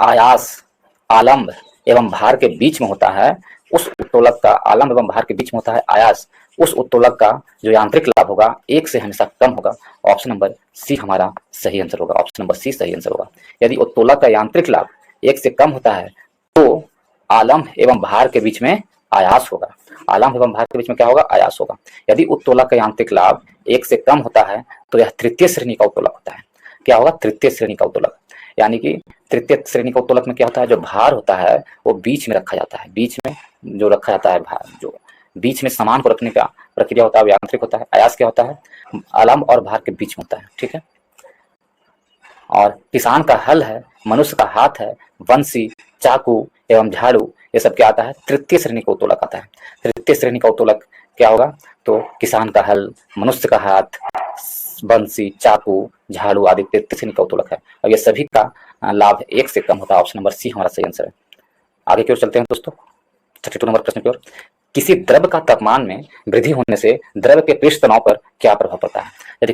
आयास आलम्ब एवं भार के बीच में होता है, उस उत्तोलक का आलम्ब एवं भार के बीच में होता है आयास, उस उत्तोलक का जो यांत्रिक लाभ होगा 1 से हमेशा कम होगा। ऑप्शन नंबर सी हमारा सही आंसर होगा। ऑप्शन नंबर सी सही आंसर होगा। यदि उत्तोलक का यांत्रिक लाभ 1 से कम होता है तो आलम्ब एवं भार के बीच में आयास होगा। आलम्ब एवं भार के बीच में क्या होगा? आयास होगा। यदि उत्तोलक का यांत्रिक लाभ 1 से कम होता है तो यह तृतीय श्रेणी का उत्तोलक होता है। क्या होगा? तृतीय श्रेणी का उत्तोलक। यानी कि तृतीय श्रेणी का उत्तोलक में क्या होता है? जो भार होता है वो बीच में रखा जाता है। बीच में जो रखा जाता है भार, जो बीच में सामान को रखने का प्रक्रिया होता है वो यांत्रिक होता है। आयास क्या होता है? आलम्ब और भार के बीच में होता है। ठीक है। और किसान का हल है, मनुष्य का हाथ है, बंसी, चाकू एवं झाड़ू, ये सब क्या आता है? तृतीय श्रेणी का उत्तोलक आता है। तृतीय श्रेणी का उत्तोलक क्या होगा? तो किसान का हल, मनुष्य का हाथ, बंसी, चाकू, झाड़ू आदि तृतीय श्रेणी का उत्तोलक है और ये सभी का लाभ 1 से कम होता है। ऑप्शन नंबर सी हमारा सही आंसर है। आगे की ओर चलते हैं दोस्तों 32 नंबर प्रश्न की ओर। किसी द्रव का तापमान में वृद्धि होने से द्रव के पृष्ठ तनाव पर क्या प्रभाव पड़ता है? यदि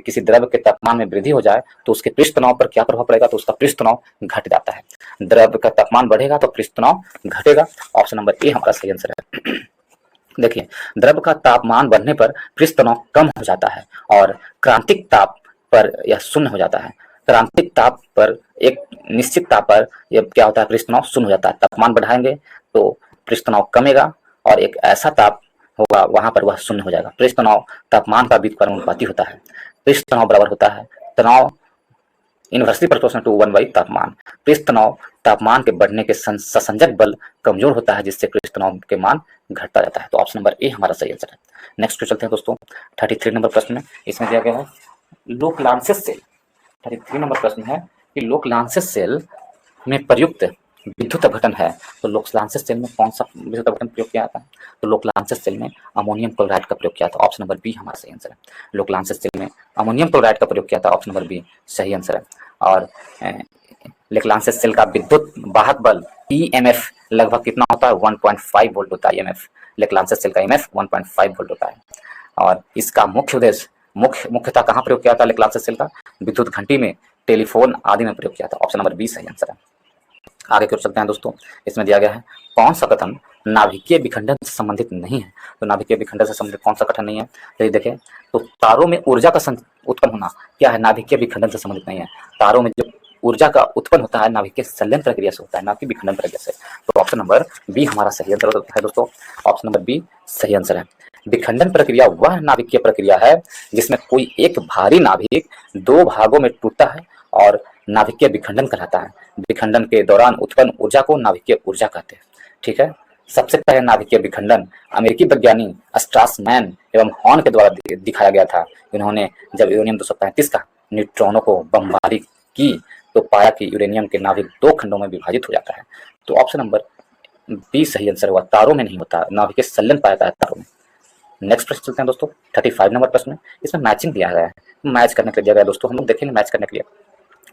किसी द्रव के तापमान में वृद्धि हो जाए तो उसके पृष्ठ तनाव पर क्या प्रभाव पड़ेगा? तो उसका पृष्ठ तनाव घट जाता है। द्रव का तापमान बढ़ेगा तो पृष्ठ तनाव घटेगा। ऑप्शन नंबर ए हमारा सही आंसर है। देखिए, द्रव का तापमान बढ़ने पर पृष्ठ तनाव कम हो जाता है और क्रांतिक ताप पर यह शून्य हो जाता है। क्रांतिक ताप पर एक निश्चित ताप पर यह क्या होता है? पृष्ठ तनाव शून्य हो जाता है। तापमान बढ़ाएंगे तो पृष्ठ तनाव कमेगा और एक ऐसा ताप होगा वहां पर वह शून्य हो जाएगा। पृष्ठ तनाव तापमान का बीच समानुपाती होता है। पृष्ठ तनाव बराबर होता है तनाव इनवर्सली प्रोपोर्शनल टू 1 बाई तापमान। पृष्ठ तनाव तापमान के बढ़ने के संसंजक बल कमजोर होता है जिससे पृष्ठ तनाव के मान घटता जाता है। तो ऑप्शन नंबर ए हमारा सही आंसर है। नेक्स्ट पे चलते हैं दोस्तों 33 नंबर प्रश्न में। इसमें दिया गया है लोकलांसेस सेल। 33 नंबर प्रश्न है कि लोकलांसेस सेल में प्रयुक्त विद्युत अपघटन है तो लोकलांसेस सेल में कौन सा विद्युत अपघटन प्रयोग किया जाता है? तो लोकलांसेस सेल में अमोनियम क्लोराइड का प्रयोग किया था। ऑप्शन नंबर बी हमारा सही आंसर है। लोकलांसेस सेल में अमोनियम क्लोराइड का प्रयोग किया था। ऑप्शन नंबर बी सही आंसर है। और लोकलांसेस सेल का विद्युत वाहक बल ईएमएफ लगभग कितना होता है? 1.5 वोल्ट होता है ईएमएफ। लोकलांसेस सेल का ईएमएफ 1.5 वोल्ट होता है और इसका मुख्य उद्देश्य मुख्यतः कहाँ प्रयोग किया था? लोकलांसेस सेल का विद्युत घंटी में, टेलीफोन आदि में प्रयोग किया था। ऑप्शन नंबर बी सही आंसर है। आगे क्यों चलते हैं दोस्तों। इसमें दिया गया है कौन सा कथन नाभिकीय विखंडन से संबंधित नहीं है? तो नाभिकीय विखंडन से संबंधित कौन सा कथन नहीं है? तो देखें, तो तारों में ऊर्जा का उत्पन्न होना क्या है? नाभिकीय विखंडन से संबंधित नहीं है। तारों में जो ऊर्जा का उत्पन्न होता है नाभिकीय संलयन प्रक्रिया से होता है, ना कि विखंडन प्रक्रिया से। तो ऑप्शन नंबर बी हमारा सही आंसर है दोस्तों। ऑप्शन नंबर बी सही आंसर है। विखंडन प्रक्रिया वह नाभिकीय प्रक्रिया है जिसमें कोई एक भारी नाभिक 2 भागों में टूटता है और नाभिकीय विखंडन कहलाता है। विखंडन के दौरान उत्पन्न ऊर्जा को नाभिकीय ऊर्जा कहते हैं। ठीक है। सबसे पहले नाभिकीय विखंडन अमेरिकी वैज्ञानिक स्ट्रासमैन एवं हॉर्न के द्वारा दिखाया गया था। इन्होंने जब यूरेनियम 235 का न्यूट्रॉनों को बमबारी की तो पाया कि यूरेनियम के नाभिक 2 खंडों में विभाजित हो जाता है। तो ऑप्शन नंबर बी सही आंसर हुआ। तारों में नहीं होता, नाभिकीय संलयन पाया जाता है तारों में। नेक्स्ट प्रश्न चलते हैं दोस्तों 35 नंबर प्रश्न में। इसमें मैचिंग दिया गया है, मैच करने के लिए दिया गया है दोस्तों। हम लोग देखेंगे मैच करने के लिए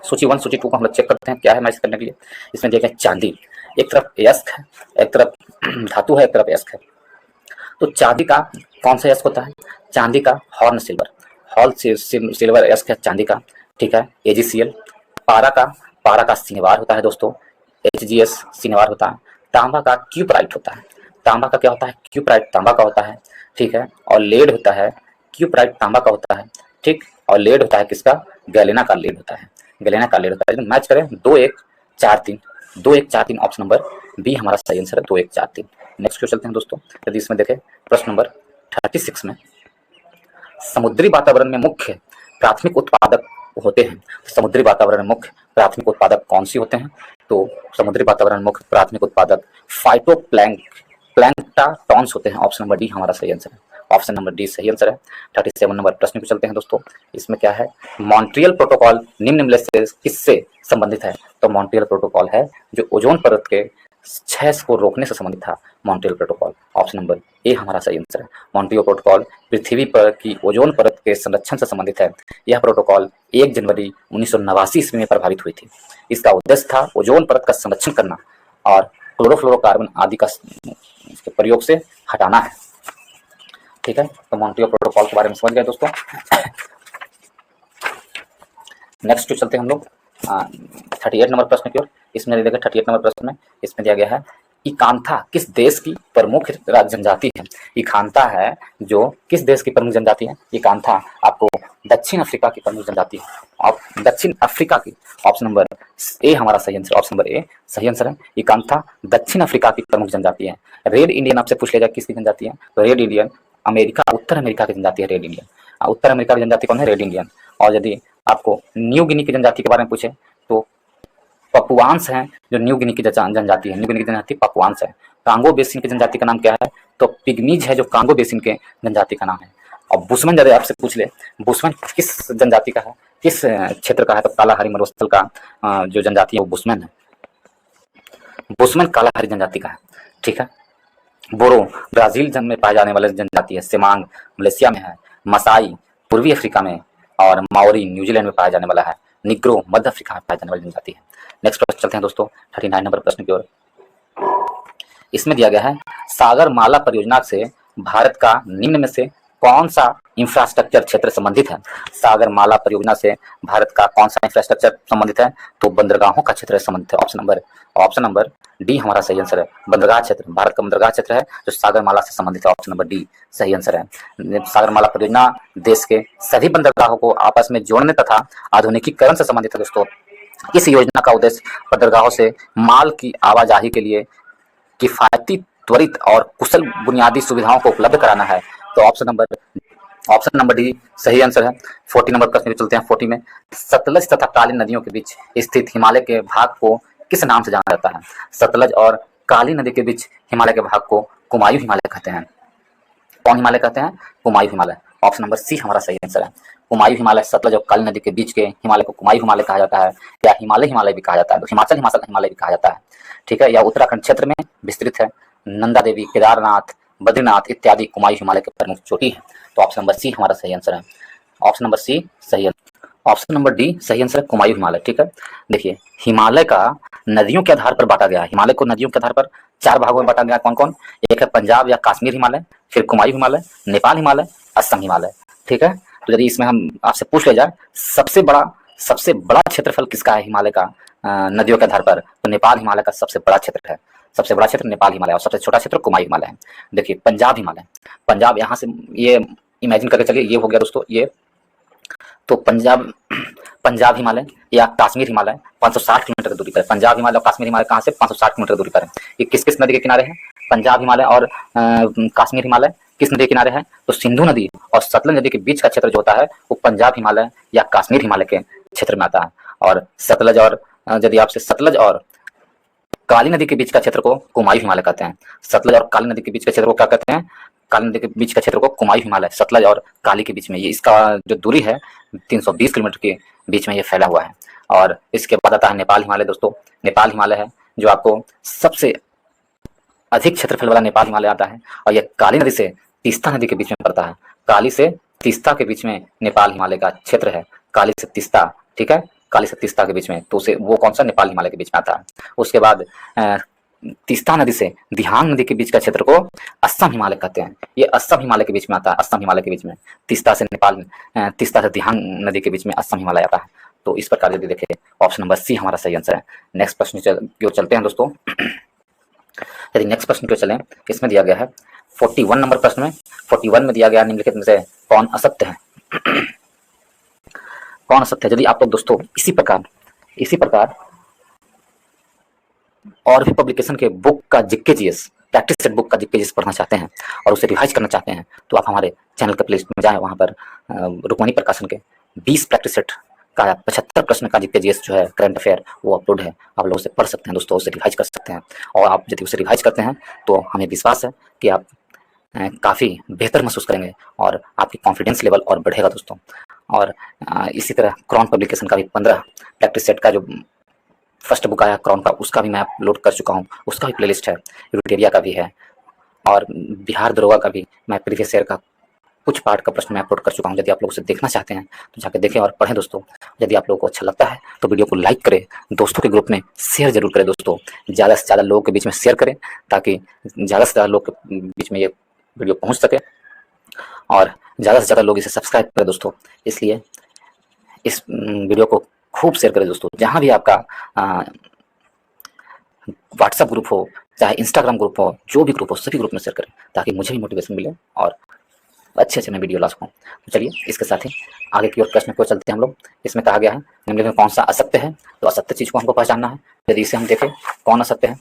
सूची 1 सूची 2 को हम लोग चेक करते हैं क्या है मैच करने के लिए। इसमें दिया गया चांदी, एक तरफ यस्क है, एक तरफ धातु है, एक तरफ यस्क है। तो चांदी का कौन सा यस्क होता है? चांदी का हॉर्न सिल्वर, सिल्वर यस्क है चांदी का। ठीक है। AgCl। पारा का सिनेवार होता है दोस्तों, HgS सिनेवार होता है। तांबा का क्यूप्राइट होता है। तांबा का क्या होता है? क्यूप्राइट तांबा का होता है। ठीक है। और लेड होता है, क्यूप्राइट तांबा का होता है। ठीक। और लेड होता है किसका? गैलेना का लेड होता है। गैलेना का लेड होता है। मैच करें 2 1 4 3, 2 1 4 3 ऑप्शन नंबर बी हमारा सही आंसर है। 2 1 4 3। नेक्स्ट क्वेश्चन चलते हैं दोस्तों। यदि इसमें देखें प्रश्न नंबर 36 में, समुद्री वातावरण में मुख्य प्राथमिक उत्पादक होते हैं। समुद्री वातावरण में मुख्य प्राथमिक उत्पादक कौन सी होते हैं? तो समुद्री वातावरण में मुख्य प्राथमिक उत्पादक प्लैंक्टन्स होते हैं। ऑप्शन नंबर डी हमारा सही आंसर है। ऑप्शन नंबर डी सही आंसर है। 37 नंबर प्रश्न को चलते हैं दोस्तों। इसमें क्या है? मॉन्ट्रियल प्रोटोकॉल निम्नलिखित से किससे संबंधित है? तो मॉन्ट्रियल प्रोटोकॉल है जो ओजोन परत के क्षय को रोकने से संबंधित था। Montreal protocol option number A हमारा सही आंसर है। मॉन्ट्रियल प्रोटोकॉल पृथ्वी पर की ओजोन परत के संरक्षण से संबंधित है। यह प्रोटोकॉल 1 जनवरी 1989 ईस्वी में प्रभावित हुई थी। इसका उद्देश्य था ओजोन परत का संरक्षण करना और क्लोरोफ्लोरोकार्बन आदि का प्रयोग से हटाना है। ठीक है। तो मॉन्ट्रियल प्रोटोकॉल के बारे में समझ गए दोस्तों। नेक्स्ट तो चलते हैं हम लोग 38 नंबर प्रश्न की ओर। इसमें देखिए 38 नंबर प्रश्न में इसमें दिया गया है इकांथा किस देश की प्रमुख जनजाति है? इकांथा है जो किस देश की प्रमुख जनजाति है? इकांथा आपको दक्षिण अफ्रीका की प्रमुख जनजाति है। आप दक्षिण अफ्रीका की, ऑप्शन नंबर ए हमारा सही आंसर। ऑप्शन नंबर ए सही आंसर है। इकांथा दक्षिण अफ्रीका की प्रमुख जनजाति है। रेड इंडियन आपसे पूछ लिया जाए किसकी जनजाति है? तो रेड इंडियन उत्तर अमेरिका की जनजाति है। रेड इंडियन उत्तर अमेरिका की जनजाति कौन है? Red Indian. और यदि आपको न्यू गिनी की जनजाति के बारे में पूछे तो पपुआंस हैं जो न्यू गिनी की जनजाति है। न्यू गिनी की जनजाति पपुआंस है। कांगो बेसिन की जनजाति का नाम क्या है? तो पिग्मीज है जो कांगो बेसिन के जनजाति का नाम है। और बुशमन यदि आपसे पूछ ले बुशमन किस जनजाति का है? किस क्षेत्र का है? तो कालाहारी मरुस्थल का जो जनजाति है वो बुशमैन है। बुशमैन कालाहारी जनजाति का है, ठीक है। बोरो ब्राजील में पाए जाने वाले जनजाति है। सेमांग मलेशिया में है। मसाई पूर्वी अफ्रीका में, और माओरी न्यूजीलैंड में पाया जाने वाला है। निग्रो मध्य अफ्रीका में पाई जाने वाली जनजाति है। नेक्स्ट प्रश्न चलते हैं दोस्तों 39 नंबर प्रश्न की ओर। इसमें दिया गया है सागर माला परियोजना से भारत का निम्न में से कौन सा इंफ्रास्ट्रक्चर क्षेत्र संबंधित है? सागर माला परियोजना से भारत का कौन सा इंफ्रास्ट्रक्चर संबंधित है? तो बंदरगाहों का क्षेत्र संबंधित है। ऑप्शन नंबर डी हमारा सही आंसर है। बंदरगाह क्षेत्र, भारत का बंदरगाह क्षेत्र है जो सागर माला से संबंधित है। ऑप्शन नंबर डी सही आंसर है। सागर माला परियोजना देश के सभी बंदरगाहों को आपस में जोड़ने तथा आधुनिकीकरण से संबंधित है दोस्तों। इस योजना का उद्देश्य बंदरगाहों से माल की आवाजाही के लिए किफायती, त्वरित और कुशल बुनियादी सुविधाओं को उपलब्ध कराना है। तो ऑप्शन नंबर डी सही आंसर है। 40 नंबर प्रश्न में चलते हैं। 40 में सतलज तथा काली नदियों के बीच स्थित हिमालय के भाग को किस नाम से जाना जाता है? सतलज और काली नदी के बीच हिमालय के भाग को कुमायूं हिमालय कहते हैं। कौन हिमालय कहते हैं? Kumaon Himalaya. Option number C हमारा सही आंसर है। कुमायूं हिमालय सतलज और काली नदी के बीच के हिमालय को कुमायूं हिमालय कहा जाता है, या हिमालय भी कहा जाता है। तो हिमाचल हिमालय भी कहा जाता है, ठीक है। यह उत्तराखंड क्षेत्र में विस्तृत है। नंदा देवी, केदारनाथ, बद्रीनाथ इत्यादि कुमायूं हिमालय के प्रमुख चोटी है। तो ऑप्शन नंबर सी हमारा सही आंसर है। ऑप्शन नंबर सी सही आंसर। ऑप्शन नंबर डी सही आंसर है, कुमायूं हिमालय, ठीक है। देखिए हिमालय का नदियों के आधार पर बांटा गया है। हिमालय को नदियों के आधार पर 4 भागों में बांटा गया। कौन कौन? एक है पंजाब या कश्मीर हिमालय, फिर कुमायूं हिमालय, नेपाल हिमालय, असम हिमालय, ठीक है। तो यदि इसमें हम आपसे पूछ ले जाए सबसे बड़ा क्षेत्रफल किसका है हिमालय का नदियों के आधार पर, तो नेपाल हिमालय का सबसे बड़ा क्षेत्र है। सबसे बड़ा क्षेत्र नेपाल हिमालय और सबसे छोटा क्षेत्र कुमायूं हिमालय है। देखिए पंजाब हिमालय, पंजाब यहाँ से ये इमेजिन करके चलिए, ये हो गया दोस्तों ये। तो पंजाब हिमालय या कश्मीर हिमालय 560 किलोमीटर की दूरी पर। पंजाब हिमालय और कश्मीर हिमालय कहाँ से? 560 किलोमीटर दूरी पर है। ये किस किस नदी के किनारे है? पंजाब हिमालय और कश्मीर हिमालय किस नदी के किनारे है? तो सिंधु नदी और सतलज नदी के बीच का क्षेत्र जो होता है वो पंजाब हिमालय या कश्मीर हिमालय के क्षेत्र में आता है। और सतलज और यदि आपसे सतलज और काली नदी के बीच का क्षेत्र को कुमायूं हिमालय कहते हैं। सतलज और काली नदी के बीच के क्षेत्र को क्या कहते हैं? काली नदी के बीच का क्षेत्र को कुमायूं हिमालय, सतलज और काली के बीच में। ये इसका जो दूरी है 320 किलोमीटर के बीच में ये फैला हुआ है। और इसके बाद आता है नेपाल हिमालय दोस्तों। नेपाल हिमालय है जो आपको सबसे अधिक क्षेत्रफल वाला नेपाल हिमालय आता है, और यह काली नदी से तीस्ता नदी के बीच में पड़ता है। काली से तीस्ता के बीच में नेपाल हिमालय का क्षेत्र है। काली से तीस्ता, ठीक है, काली से तीस्ता के बीच में, तो उसे वो कौन सा? नेपाल हिमालय के बीच में आता है। उसके बाद तीस्ता नदी से दिहांग नदी के बीच का क्षेत्र को असम हिमालय कहते हैं। ये असम हिमालय के बीच में आता है। असम हिमालय के बीच में तीस्ता से दिहांग नदी के बीच में असम हिमालय आता है। तो इस प्रकार यदि देखें ऑप्शन नंबर सी हमारा सही आंसर है। नेक्स्ट प्रश्न की ओर चलते हैं दोस्तों। यदि नेक्स्ट प्रश्न की ओर चलें, इसमें दिया गया है 41 नंबर प्रश्न में। 41 में दिया गया निम्नलिखित में से कौन असत्य है? कौन असत्य है? यदि आप लोग दोस्तों इसी प्रकार और भी पब्लिकेशन के बुक का GK GS, practice set book का जीके जीएस पढ़ना चाहते हैं और उसे रिवाइज करना चाहते हैं, तो आप हमारे चैनल के प्लेलिस्ट में जाएं। वहां पर रुक्मणी प्रकाशन के 20 प्रैक्टिस सेट का 75 प्रश्न का जीके जीएस जो है करंट अफेयर वो अपलोड है। आप लोग उसे पढ़ सकते हैं दोस्तों, उसे रिवाइज कर सकते हैं। और आप यदि उसे रिवाइज करते हैं तो हमें विश्वास है कि आप काफ़ी बेहतर महसूस करेंगे और आपकी कॉन्फिडेंस लेवल और बढ़ेगा दोस्तों। और इसी तरह क्रॉन पब्लिकेशन का भी 15 प्रैक्टिस सेट का जो फर्स्ट बुक आया क्रॉन का, उसका भी मैं अपलोड कर चुका हूँ। उसका भी प्लेलिस्ट है, यूटेरिया का भी है, और बिहार दरोगा का भी मैं प्रीवियस ईयर का कुछ पार्ट का प्रश्न मैं अपलोड कर चुका हूँ। यदि आप लोग उसे देखना चाहते हैं तो जाकर देखें और पढ़ें दोस्तों। यदि आप लोगों को अच्छा लगता है तो वीडियो को लाइक करें, दोस्तों के ग्रुप में शेयर जरूर करें दोस्तों। ज़्यादा से ज़्यादा लोगों के बीच में शेयर करें ताकि ज़्यादा से ज़्यादा लोग के बीच में ये वीडियो पहुँच सके, और ज़्यादा से ज़्यादा लोग इसे सब्सक्राइब करें दोस्तों। इसलिए इस वीडियो को खूब शेयर करें दोस्तों। जहाँ भी आपका व्हाट्सएप ग्रुप हो, चाहे इंस्टाग्राम ग्रुप हो, जो भी ग्रुप हो, सभी ग्रुप में शेयर करें ताकि मुझे भी मोटिवेशन मिले और अच्छे मैं वीडियो ला सकूँ। तो चलिए इसके साथ ही आगे की ओर प्रश्न को चलते हैं हम लोग। इसमें कहा गया है निम्नलिखित में कौन सा असत्य है? तो असत्य चीज को हमको पहचानना है। यदि इसे हम देखें कौन असत्य है,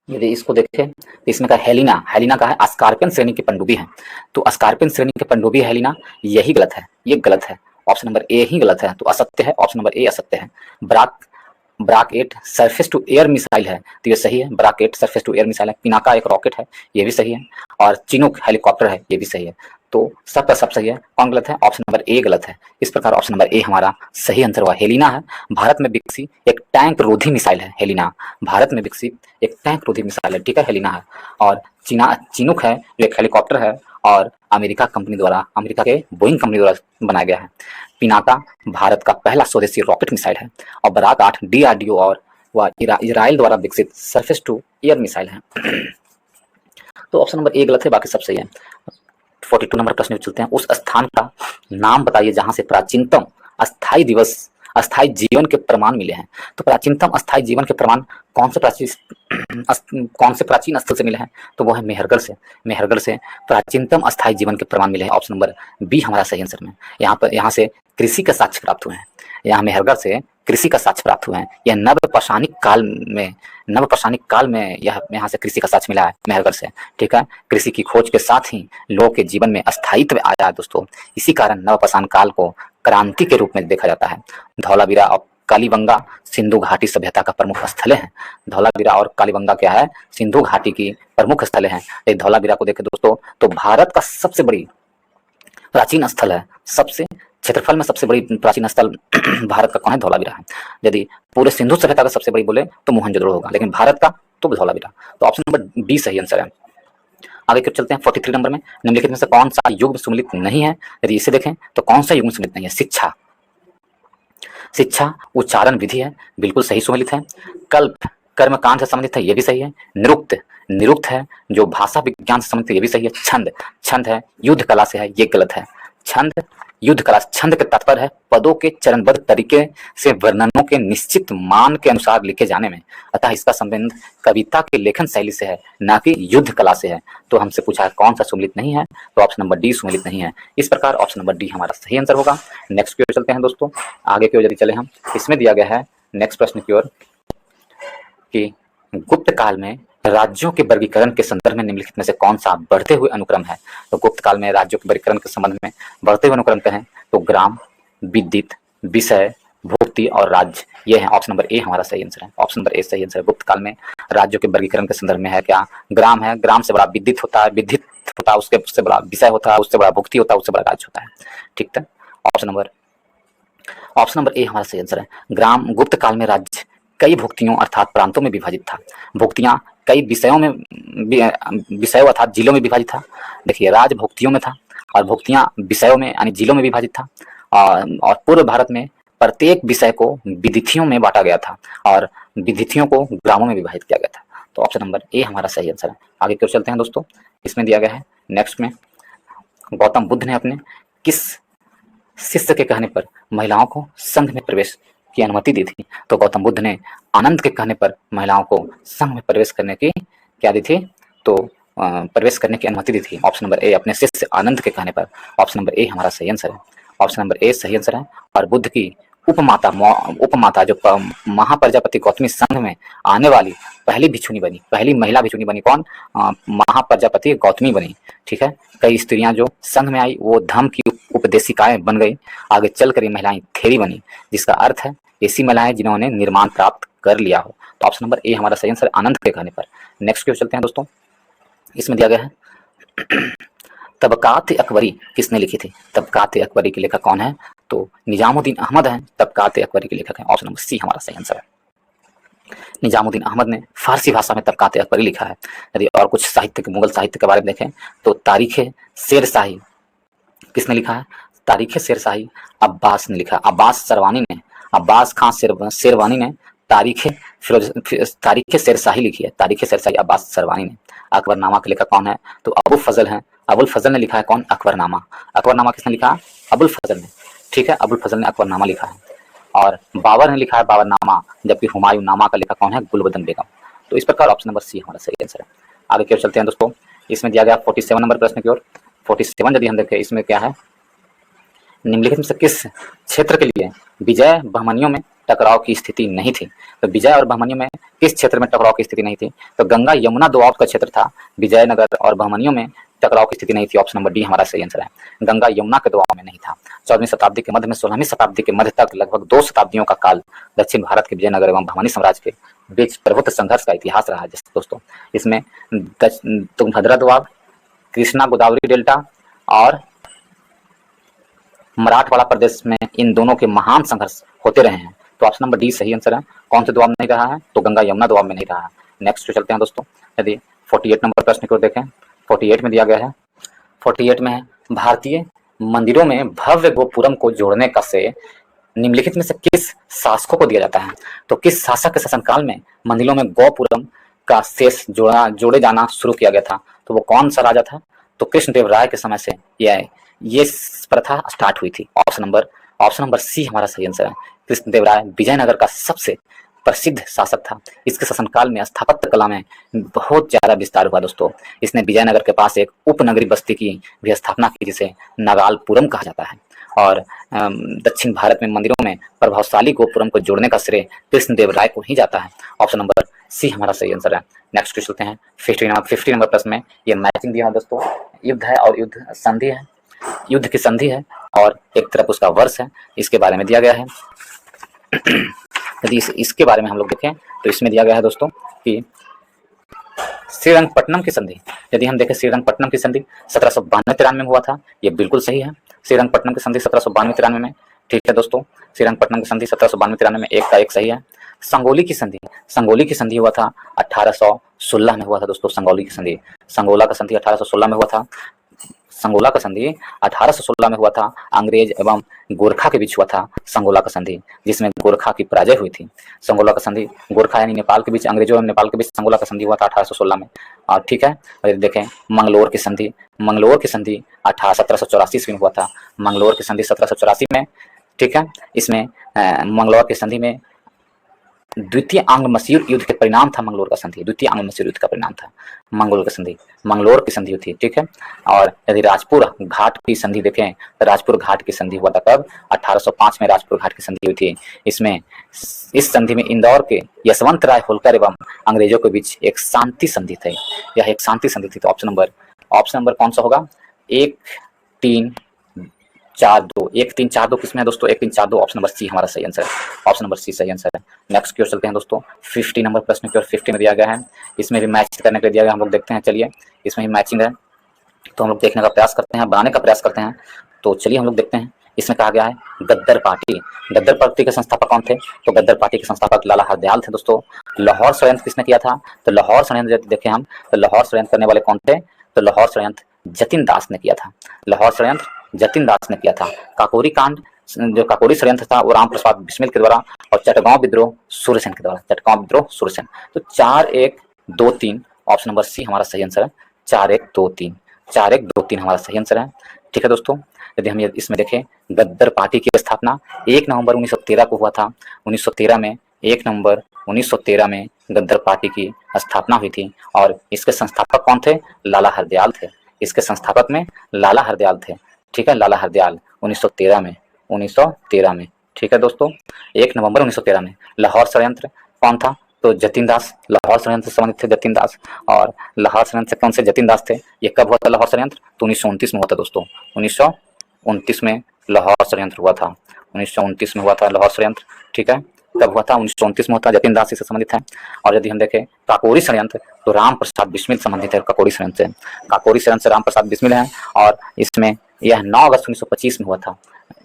यदि इसको देखें तो इसमें कहा हेलिना का है अस्कार्पियन श्रेणी की पनडुब्बी है। तो अस्कार्पियन श्रेणी की पनडुब्बी हेलिना, यही गलत है, ये गलत है। ऑप्शन नंबर ए ही गलत है, तो असत्य है। ऑप्शन नंबर ए असत्य है। Barak 8 surface to air missile है, तो ये सही है। Barak 8 surface to air missile है। पिनाका एक रॉकेट है, ये भी सही है। और चिनूक हेलीकॉप्टर है, ये भी सही है। तो सब का सब सही है। कौन गलत है? ऑप्शन नंबर ए गलत है। इस प्रकार ऑप्शन नंबर ए हमारा सही आंसर हुआ। हेलिना है भारत में विकसित एक टैंक रोधी मिसाइल है। हेलिना भारत में विकसित एक टैंक रोधी मिसाइल है, ठीक है, हेलिना है। और चिनूक है जो एक हेलीकॉप्टर है और अमेरिका के बोइंग कंपनी द्वारा बनाया गया है। पिनाका भारत का पहला स्वदेशी रॉकेट मिसाइल है और बराक 8 DRDO और वह इजराइल द्वारा विकसित सरफेस टू एयर मिसाइल है। तो ऑप्शन नंबर ए गलत है, बाकी सब सही है। 42 नंबर प्रश्न में चलते हैं। उस स्थान का नाम बताइए जहां से प्राचीनतम अस्थाई जीवन के प्रमाण मिले हैं। तो प्राचीनतम अस्थाई जीवन के प्रमाण कौन से प्राचीन स्थल से मिले हैं? तो वो है मेहरगढ़ से। मेहरगढ़ से प्राचीनतम अस्थाई जीवन के प्रमाण मिले हैं। ऑप्शन नंबर बी हमारा सही आंसर में। यहाँ से कृषि के साक्ष्य प्राप्त हुए हैं। यहाँ मेहरगढ़ से कृषि का साक्ष्य प्राप्त हुए हैं। यह नवपाषाणिक काल में यह यहाँ से कृषि का साक्ष्य मिला है मेहरगढ़ से, ठीक है। कृषि की खोज के साथ ही लोगों के जीवन में अस्थायित्व आया है दोस्तों। इसी कारण नवपाषाण काल को क्रांति के रूप में देखा जाता है। धौलावीरा और कालीबंगा सिंधु घाटी सभ्यता का प्रमुख स्थल है। धौलावीरा और कालीबंगा क्या है? सिंधु घाटी की प्रमुख स्थल है। धौलावीरा को देखें दोस्तों तो भारत का सबसे बड़ी प्राचीन स्थल है। सबसे क्षेत्रफल में सबसे बड़ी प्राचीन स्थल भारत का कौन है? धौलावीरा है। यदि पूरे सिंधु सभ्यता का सबसे बड़ी बोले तो मोहनजोदड़ो होगा, लेकिन भारत का तो धौलावीरा। तो ऑप्शन नंबर बी सही आंसर है। आगे क्यों चलते हैं 43 नंबर में। निम्नलिखित में से कौन सा युग्म सम्मिलित नहीं है? यदि इसे देखें तो कौन सा युग्म सम्मिलित नहीं है? शिक्षा उच्चारण विधि है, बिल्कुल सही सम्मिलित है। कल्प कर्मकांड से संबंधित है, ये भी सही है। निरुक्त है जो भाषा विज्ञान से संबंधित है, ये भी सही है। छंद है युद्ध कला से है, ये गलत है। छंद के तात्पर्य है पदों के चरणबद्ध तरीके से वर्णनों के निश्चित मान के अनुसार लिखे जाने में, अतः इसका संबंध कविता के लेखन शैली से है, न कि युद्ध कला से है। तो हमसे पूछा है कौन सा सम्मिलित नहीं है? तो ऑप्शन नंबर डी सम्मिलित नहीं है। इस प्रकार ऑप्शन नंबर डी हमारा सही आंसर होगा। नेक्स्ट की ओर चलते हैं दोस्तों। आगे की ओर यदि चले हम, इसमें दिया गया है नेक्स्ट प्रश्न की ओर कि गुप्त काल में राज्यों के वर्गीकरण के संदर्भ में निम्नलिखित में से कौन सा बढ़ते हुए अनुक्रम है? तो गुप्त काल में राज्यों के वर्गीकरण के संबंध में बढ़ते हुए अनुक्रम कहें तो ग्राम, विदित, विषय, भुक्ति और राज्य, ये है। ऑप्शन नंबर ए हमारा सही आंसर है। ऑप्शन नंबर ए सही आंसर है। गुप्त काल में राज्यों के वर्गीकरण के संदर्भ में है क्या? ग्राम है, ग्राम से बड़ा विदित होता है, उससे बड़ा विषय होता है, उससे बड़ा भुक्ति होता है, उससे बड़ा राज्य होता है, ठीक है। ऑप्शन नंबर ए हमारा सही आंसर है। ग्राम गुप्त काल में राज्य कई भुक्तियों अर्थात प्रांतों में विभाजित था। भुक्तियां कई विषयों अर्थात जिलों में विभाजित था। देखिए, राज भुक्तियों में था और भुक्तियां विषयों में यानी जिलों में विभाजित था। और पूर्व भारत में प्रत्येक विषय को विदितियों में बांटा गया था और विदितियों को ग्रामों में विभाजित किया गया था। तो ऑप्शन नंबर ए हमारा सही आंसर है। आगे क्यों चलते हैं दोस्तों। इसमें दिया गया है नेक्स्ट में, गौतम बुद्ध ने अपने किस शिष्य के कहने पर महिलाओं को संघ में प्रवेश की अनुमति दी थी? तो गौतम बुद्ध ने आनंद के कहने पर महिलाओं को संघ में प्रवेश करने की क्या दी थी? तो प्रवेश करने की अनुमति दी थी। ऑप्शन नंबर ए अपने शिष्य आनंद के कहने पर। ऑप्शन नंबर ए हमारा सही आंसर है। ऑप्शन नंबर ए सही आंसर है। और बुद्ध की उपमाता जो महाप्रजापति गौतमी संघ में आने वाली पहली भिक्षुणी बनी, पहली महिला भिक्षुणी बनी कौन? महाप्रजापति गौतमी बनी, ठीक है। कई स्त्रियां जो संघ में आई वो धम्म की उपदेशिकाएं बन गई। आगे चलकर ये महिलाएं थेरी बनी, जिसका अर्थ है ऐसी महिलाएं जिन्होंने निर्माण प्राप्त कर लिया हो। तो ऑप्शन नंबर ए हमारा सही आंसर आनंद के कहने पर। नेक्स्ट की ओर चलते हैं दोस्तों। इसमें दिया गया है तबकात अकबरी किसने लिखी थी? तबकात अकबरी के लेखक कौन है? तो निजामुद्दीन अहमद हैं तबकात अकबरी के लेखक हैं। ऑप्शन नंबर सी हमारा सही आंसर है। निजामुद्दीन अहमद ने फारसी भाषा में तबकात अकबरी लिखा है। यदि और कुछ साहित्य के मुगल साहित्य के बारे में देखें तो तारीख शेर शाही किसने लिखा है? तारीख शेर शाही अब्बास ने लिखा। अब्बास खान शेरवानी ने तारीख शेर शाही लिखी है। तारीख शेर शाही अब्बास शेरवानी ने। अकबरनामा के लेखक कौन है? तो अबुल फजल हैं। अबुल फजल ने लिखा है कौन? अकबरनामा। अकबरनामा किसने लिखा? अबुल फजल ने, ठीक है। अबुल फजल ने अकबरनामा लिखा है। और बाबर ने लिखा है बाबरनामा, जबकि हुमायूं नामा का लेखक कौन है? गुलबदन बेगम। तो इस प्रकार ऑप्शन नंबर सी हमारा सही आंसर है। आगे की ओर चलते हैं दोस्तों। इसमें दिया गया 47 नंबर प्रश्न की ओर। 47 यदि हम देखें इसमें क्या है, निम्नलिखित में से किस क्षेत्र के लिए विजय बहमनियों में टकराव की स्थिति नहीं थी? तो विजय और बहमनियों में किस क्षेत्र में टकराव की स्थिति नहीं थी? तो गंगा यमुना दोआब का क्षेत्र था। विजयनगर और बहमनियों में टकराव की स्थिति नहीं थी। ऑप्शन नंबर डी हमारा सही आंसर है। गंगा यमुना के दोआब में नहीं था। 14वीं शताब्दी के मध्य में 16वीं शताब्दी के मध्य तक लगभग 2 शताब्दियों का काल दक्षिण भारत के विजयनगर एवं बहमनी साम्राज्य के बीच प्रभुत्व संघर्ष का इतिहास रहा है दोस्तों। इसमें तुंगभद्रा दोआब, कृष्णा गोदावरी डेल्टा, और मराठवाड़ा प्रदेश में इन दोनों के महान संघर्ष होते रहे हैं। तो ऑप्शन नंबर डी सही आंसर है। कौन से दबाव में नहीं रहा है? तो गंगा यमुना दबाव में नहीं रहा है। नेक्स्ट चलते हैं दोस्तों। यदि 48 नंबर प्रश्न को देखें, 48 में दिया गया है, 48 में है भारतीय मंदिरों में भव्य गोपुरम को जोड़ने का श्रेय निम्नलिखित में से किस शासकों को दिया जाता है? तो किस शासक के शासनकाल में मंदिरों में गोपुरम का शेष जोड़े जाना शुरू किया गया था? तो वो कौन सा राजा था? तो कृष्णदेव राय के समय से ये प्रथा स्टार्ट हुई थी। ऑप्शन नंबर सी हमारा सही आंसर है। कृष्णदेव राय विजयनगर का सबसे प्रसिद्ध शासक था। इसके शासनकाल में स्थापत्य कला में बहुत ज्यादा विस्तार हुआ दोस्तों। इसने विजयनगर के पास एक उपनगरी बस्ती की भी स्थापना की जिसे नगालपुरम कहा जाता है। और दक्षिण भारत में मंदिरों में प्रभावशाली गोपुरम को जोड़ने का श्रेय कृष्णदेव राय को ही जाता है। ऑप्शन नंबर सी हमारा सही आंसर है। नेक्स्ट चलते हैं 50 नंबर प्रश्न में। ये मैचिंग दिया है दोस्तों, युद्ध है और युद्ध संधि है, युद्ध की संधि है और एक तरफ उसका वर्ष है, इसके बारे में दिया गया है। यदि इसके बारे में हम लोग देखें तो इसमें दिया गया है दोस्तों कि श्रीरंगपट्टनम की संधि। यदि हम देखें श्रीरंगपट्टनम की संधि 1792-93 में हुआ था, ये बिल्कुल सही है। श्रीरंगपट्टनम की संधि 1792-93 में, ठीक है दोस्तों। श्रीरंगपट्टनम की संधि 1792-93 में एक का एक सही है। संगोली की संधि हुआ था 1816 में हुआ था दोस्तों। संगोला का संधि 1816 में हुआ था। संगोला का संधि 1816 में हुआ था। अंग्रेज एवं गोरखा के बीच हुआ था संगोला का संधि, जिसमें गोरखा की पराजय हुई थी। संगोला का संधि गोरखा यानी नेपाल के बीच, अंग्रेजों एवं नेपाल के बीच संगोला का संधि हुआ था 1816 में। और ठीक है, और देखें मंगलोर की संधि 1784 में हुआ था। मंगलोर की संधि 1784 में, ठीक है। इसमें मंगलोर की संधि में द्वितीय आंग्ल मसूर युद्ध के परिणाम था। मंगलोर का संधि द्वितीय आंग्ल मसूर युद्ध का परिणाम था। मंगलोर की संधि थी, ठीक है। और यदि राजपुर घाट की संधि देखें तो राजपुर घाट की संधि हुआ था कब? 1805 में राजपुर घाट की संधि हुई थी। इसमें इस संधि में इंदौर के यशवंत राय होलकर एवं अंग्रेजों के बीच एक शांति संधि थी। यह एक शांति संधि थी। तो ऑप्शन नंबर कौन सा होगा? 1 3 4 2 1 3 4 2 किसमें है दोस्तों? 1 3 4 2 ऑप्शन नंबर सी हमारा सही आंसर है। ऑप्शन नंबर सी सही आंसर है। नेक्स्ट की ओर चलते हैं दोस्तों। 50 नंबर प्रश्न की ओर 50 में दिया गया है। इसमें भी मैच करने के लिए दिया गया, हम लोग देखते हैं। चलिए, इसमें भी मैचिंग है तो हम लोग देखने का प्रयास करते हैं, बनाने का प्रयास करते हैं। तो चलिए हम लोग देखते हैं। इसमें कहा गया है गद्दर पार्टी के संस्थापक कौन थे? तो गद्दर पार्टी के संस्थापक लाला हरदयाल थे दोस्तों। लाहौर षड्यंत्र किसने किया था? तो लाहौर षड्यंत्र देखें हम तो लाहौर षड्यंत्र करने वाले कौन थे? तो लाहौर षड्यंत्र जतिन दास ने किया था। लाहौर षड्यंत्र जतिन दास ने किया था। काकोरी कांड जो काकोरी षड्यंत्र था वो राम प्रसाद बिस्मिल के द्वारा, और चटगांव विद्रोह सूर्यसेन के द्वारा। तो 4 1 2 3 ऑप्शन नंबर सी हमारा सही आंसर है। 4 1 2 3 हमारा सही आंसर है, ठीक है दोस्तों। यदि हम इसमें देखें, गद्दर पार्टी की स्थापना 1 नवंबर 1913 को हुआ था। 1 नवंबर 1913 में गद्दर पार्टी की स्थापना हुई थी और इसके संस्थापक कौन थे? लाला हरदयाल थे। इसके संस्थापक में लाला हरदयाल थे, ठीक है। लाला हरदयाल 1913 में, ठीक है दोस्तों। 1 नवंबर 1913 में। लाहौर षड्यंत्र कौन था? तो जतिन दास। लाहौर षड्यंत्र से संबंधित थे जतिन दास। और लाहौर षड्यंत्र से कौन से जतिन दास थे? ये कब हुआ था लाहौर षड्यंत्र? तो 1929 में हुआ था दोस्तों। 1929 में लाहौर षड्यंत्र हुआ था। 1929 में हुआ था लाहौर षड्यंत्र, ठीक है। कब हुआ था? 1929 में होता। जतिन दास से संबंधित है। और यदि हम देखें काकोरी षड्यंत्र तो राम प्रसाद बिस्मिल संबंधित है काकोरी षड्यंत्र से। काकोरी षड्यंत्र से राम प्रसाद बिस्मिल है और इसमें यह 9 अगस्त 1925 में हुआ था।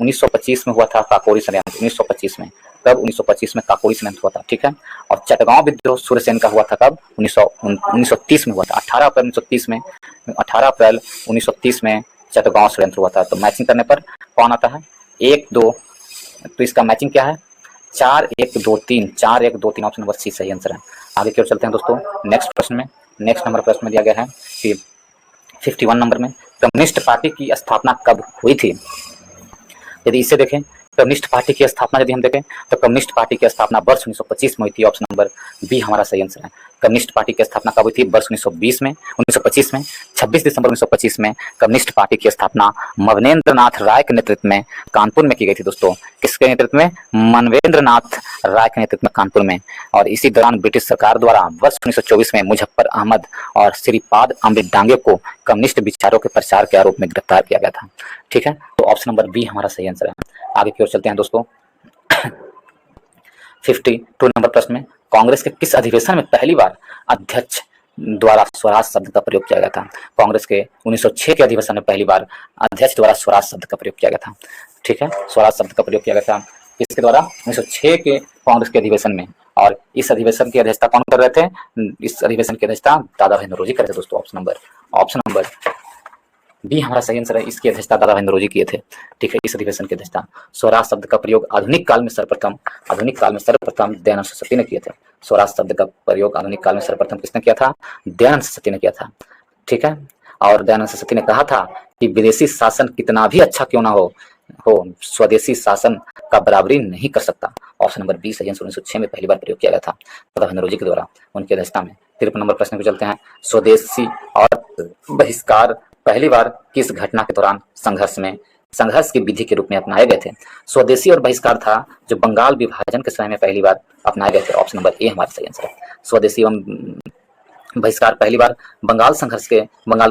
1925 में हुआ था काकोरी षड्यंत्र। 1925 में कब? 1925 में काकोरी षड्यंत्र हुआ था, ठीक है। और चटगांव विद्रोह सूर्यसेन का हुआ था कब? 1930 में हुआ था। 18 अप्रैल 1930 में चटगांव षड्यंत्र हुआ था। तो मैचिंग करने पर कौन आता है? 1 2, तो इसका मैचिंग क्या है? 4 1 2 3 ऑप्शन नंबर सी सही आंसर है। आगे की ओर चलते हैं दोस्तों। नेक्स्ट नंबर प्रश्न में दिया गया है कि 51 नंबर में कम्युनिस्ट पार्टी की स्थापना कब हुई थी? यदि इसे देखें, कम्युनिस्ट पार्टी की स्थापना यदि हम देखें तो कम्युनिस्ट पार्टी की स्थापना वर्ष 1925 में हुई थी। ऑप्शन नंबर बी हमारा सही आंसर है। कम्युनिस्ट पार्टी की स्थापना कब हुई थी? वर्ष 1925 में 26 दिसंबर 1925 में कम्युनिस्ट पार्टी की स्थापना मनवेंद्र नाथ राय के नेतृत्व में कानपुर में की गई थी दोस्तों। किसके नेतृत्व में? मनवेंद्र नाथ राय के नेतृत्व में कानपुर में। और इसी दौरान ब्रिटिश सरकार द्वारा वर्ष 1924 में मुजफ्फर अहमद और श्रीपाद अमृत डांगे को कम्युनिस्ट विचारों के प्रचार के आरोप में गिरफ्तार किया गया था, ठीक है। तो ऑप्शन नंबर बी हमारा सही आंसर है। आगे की ओर चलते हैं दोस्तों। 52 नंबर प्रश्न में कांग्रेस के किस अधिवेशन में पहली बार अध्यक्ष द्वारा स्वराज शब्द का प्रयोग किया गया था। कांग्रेस के 1906 के अधिवेशन में पहली बार अध्यक्ष द्वारा स्वराज शब्द का प्रयोग किया गया था। ठीक है, स्वराज शब्द का प्रयोग किया गया था इसके द्वारा 1906 के कांग्रेस के अधिवेशन में। और इस अधिवेशन की अध्यक्षता कौन कर रहे थे? इस अधिवेशन की अध्यक्षता दादा भीमराव रोजी कर रहे थे दोस्तों। ऑप्शन नंबर बी हमारा सही आंसर है। इसकी अध्यक्षता दादा भीमराव रोजी किए थे। ठीक है, इस अधिवेशन की अध्यक्षता। स्वराज शब्द का प्रयोग आधुनिक काल में सर्वप्रथम दयानंद सरस्वती ने किए थे। स्वराज शब्द का प्रयोग आधुनिक काल में सर्वप्रथम किसने किया था? दयानंद सरस्वती ने किया था। ठीक है, और दयानंद सरस्वती ने कहा था कि विदेशी शासन कितना भी अच्छा क्यों ना हो स्वदेशी शासन का बराबरी नहीं कर सकता। ऑप्शन नंबर बी सही आंसर। 1906 में पहली बार प्रयोग किया गया था दादा भीमराव जी के द्वारा, उनकी अध्यक्षता में। 53 नंबर प्रश्न पे चलते हैं। स्वदेशी और बहिष्कार पहली बार किस घटना के दौरान संघर्ष की विधि के रूप में अपनाए गए थे? स्वदेशी और बहिष्कार था जो बंगाल विभाजन के समय में पहली बार अपनाए गए थे। ऑप्शन नंबर ए हमारा सही आंसर है। स्वदेशी एवं बहिष्कार पहली बार बंगाल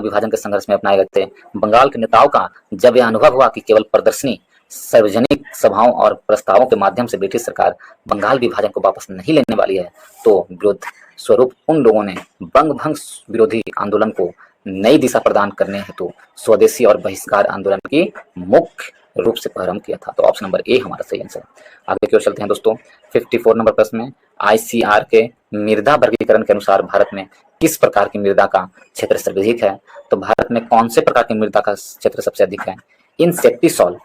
विभाजन के संघर्ष में अपनाए गए थे। बंगाल के नेताओं का जब यह अनुभव हुआ कि केवल प्रदर्शनी, सार्वजनिक सभाओं और प्रस्तावों के माध्यम से ब्रिटिश सरकार बंगाल विभाजन को वापस नहीं लेने वाली है, तो विरोध स्वरूप उन लोगों ने बंग भंग विरोधी आंदोलन को नई दिशा प्रदान करने हेतु स्वदेशी और बहिष्कार आंदोलन की मुख्य रूप से प्रारंभ किया था। तो ऑप्शन नंबर ए हमारा सही आंसर है। आगे की ओर चलते हैं दोस्तों। 54 नंबर प्रश्न में आईसीआर के मृदा वर्गीकरण के अनुसार भारत में किस प्रकार की मृदा का क्षेत्र सर्वाधिक है? तो भारत में कौन से प्रकार की मृदा का क्षेत्र सबसे अधिक है? इंसेप्टिसॉल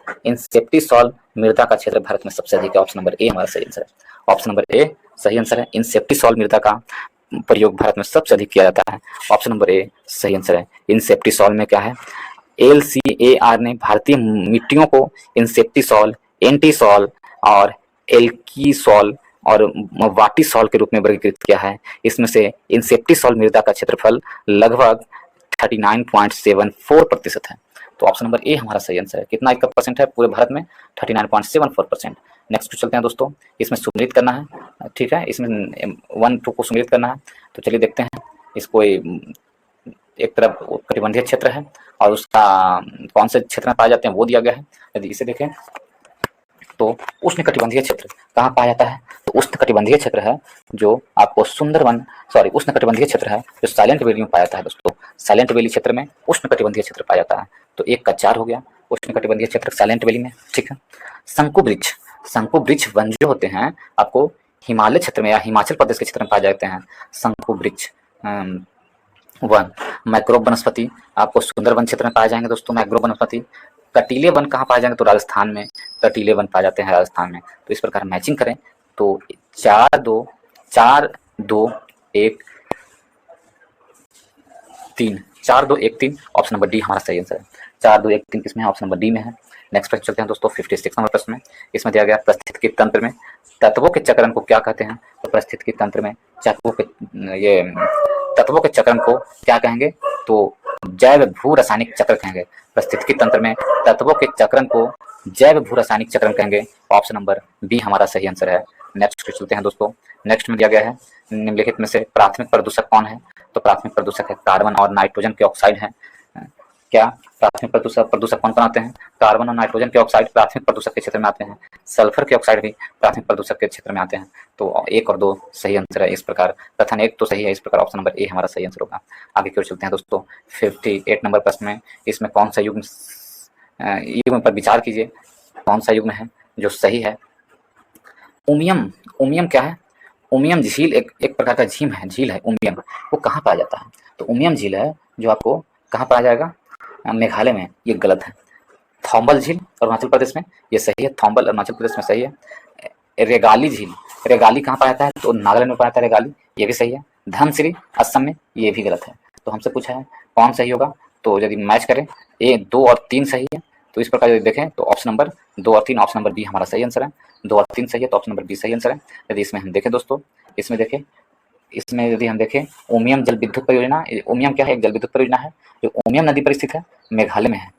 मृदा का क्षेत्र भारत में सबसे अधिक है। ऑप्शन नंबर ए हमारा सही आंसर है। ऑप्शन नंबर ए सही आंसर है। इंसेप्टिसॉल मृदा का प्रयोग भारत में सबसे अधिक किया जाता है। ऑप्शन नंबर ए सही आंसर है। इंसेप्टिसॉल में क्या है? LCAR ने भारतीय मिट्टियों को इंसेप्टिसॉल, एंटीसॉल और एल्कीसॉल और वाटिसॉल के रूप में वर्गीकृत किया है। इसमें से इंसेप्टिसॉल मृदा का क्षेत्रफल लगभग 39.74% है। तो ऑप्शन नंबर ए हमारा सही आंसर है। कितना % है पूरे भारत में? 39.74%। नेक्स्ट चलते हैं दोस्तों। इसमें सुमेलित करना है। ठीक है, इसमें 1 2 को सुमेलित करना है। तो चलिए देखते हैं इसको। एक तरफ कटिबंधीय क्षेत्र है और उसका कौन से क्षेत्र में पाए जाते हैं वो दिया गया है। यदि इसे देखें तो उष्णकटिबंधीय क्षेत्र कहाँ पाया जाता है? तो उष्णकटिबंधीय क्षेत्र है जो आपको उष्णकटिबंधीय क्षेत्र है जो साइलेंट वैली में पाया जाता है दोस्तों। साइलेंट वैली क्षेत्र में उष्णकटिबंधीय क्षेत्र पाया जाता है। तो 1 का 4 हो गया, उष्णकटिबंधीय क्षेत्र साइलेंट वैली में। ठीक है, शंकु वृक्ष वन जो होते हैं आपको हिमालय क्षेत्र में या हिमाचल प्रदेश के क्षेत्र में पाए जाते हैं। शंकु वृक्ष वन। मैक्रो वनस्पति आपको सुंदरवन क्षेत्र में पाए जाएंगे दोस्तों। मैक्रो वनस्पति। कटीले वन कहाँ पाए जाएंगे? तो राजस्थान में कटीले वन पाए जाते हैं राजस्थान में। तो इस प्रकार मैचिंग करें तो 4 2 1 3 ऑप्शन नंबर डी हमारा सही आंसर है। 4 2 1 3 किसमें है? ऑप्शन नंबर डी में है। नेक्स्ट प्रश्न चलते हैं दोस्तों। 56 नंबर प्रश्न में इसमें दिया गया पारिस्थितिकी तंत्र में तत्वों के चक्रण को क्या कहते हैं? तो पारिस्थितिकी तंत्र में तत्वों के चक्रण को क्या कहेंगे? तो जैव भू रासायनिक चक्र कहेंगे। पारिस्थितिकी तंत्र में तत्वों के चक्रण को जैव भू रासायनिक चक्रण कहेंगे। ऑप्शन नंबर बी हमारा सही आंसर है। नेक्स्ट चलते हैं दोस्तों। नेक्स्ट में दिया गया है निम्नलिखित में से प्राथमिक प्रदूषक कौन है? तो प्राथमिक प्रदूषक है कार्बन और नाइट्रोजन के ऑक्साइड है। क्या प्राथमिक प्रदूषक कौन आते हैं? कार्बन और नाइट्रोजन के ऑक्साइड प्राथमिक प्रदूषक के क्षेत्र में आते हैं। सल्फर के ऑक्साइड भी प्राथमिक प्रदूषक के क्षेत्र में आते हैं। तो 1 और 2 सही आंसर है। इस प्रकार कथन 1 तो सही है। इस प्रकार ऑप्शन नंबर ए हमारा सही आंसर होगा। आगे की ओर चलते हैं दोस्तों। 58 नंबर प्रश्न में इसमें कौन सा युग्म पर विचार कीजिए। कौन सा युग्म है जो सही है? उमियम क्या है? उमियम झील एक प्रकार का झील है। उमियम वो कहाँ पाया जाता है? तो उमियम झील है जो आपको कहाँ पाया जाएगा? मेघालय में। ये गलत है। थॉम्बल झील अरुणाचल प्रदेश में, ये सही है। थॉम्बल अरुणाचल प्रदेश में सही है। रेगाली झील, रेगाली कहाँ पाया जाता है? तो नागालैंड में पाया जाता है रेगाली, ये भी सही है। धनसिरी असम में, ये भी गलत है। तो हमसे पूछा है कौन सही होगा, तो यदि मैच करें 2 और 3 सही है। तो इस प्रकार यदि देखें तो ऑप्शन नंबर 2 और 3 ऑप्शन नंबर बी हमारा सही आंसर है। 2 और 3 सही है तो ऑप्शन नंबर बी सही आंसर है। यदि इसमें हम देखें दोस्तों, इसमें यदि हम देखें उमियम जल विद्युत परियोजना, उमियम क्या है? एक जल विद्युत परियोजना है जो उमियम नदी पर स्थित है, मेघालय में है।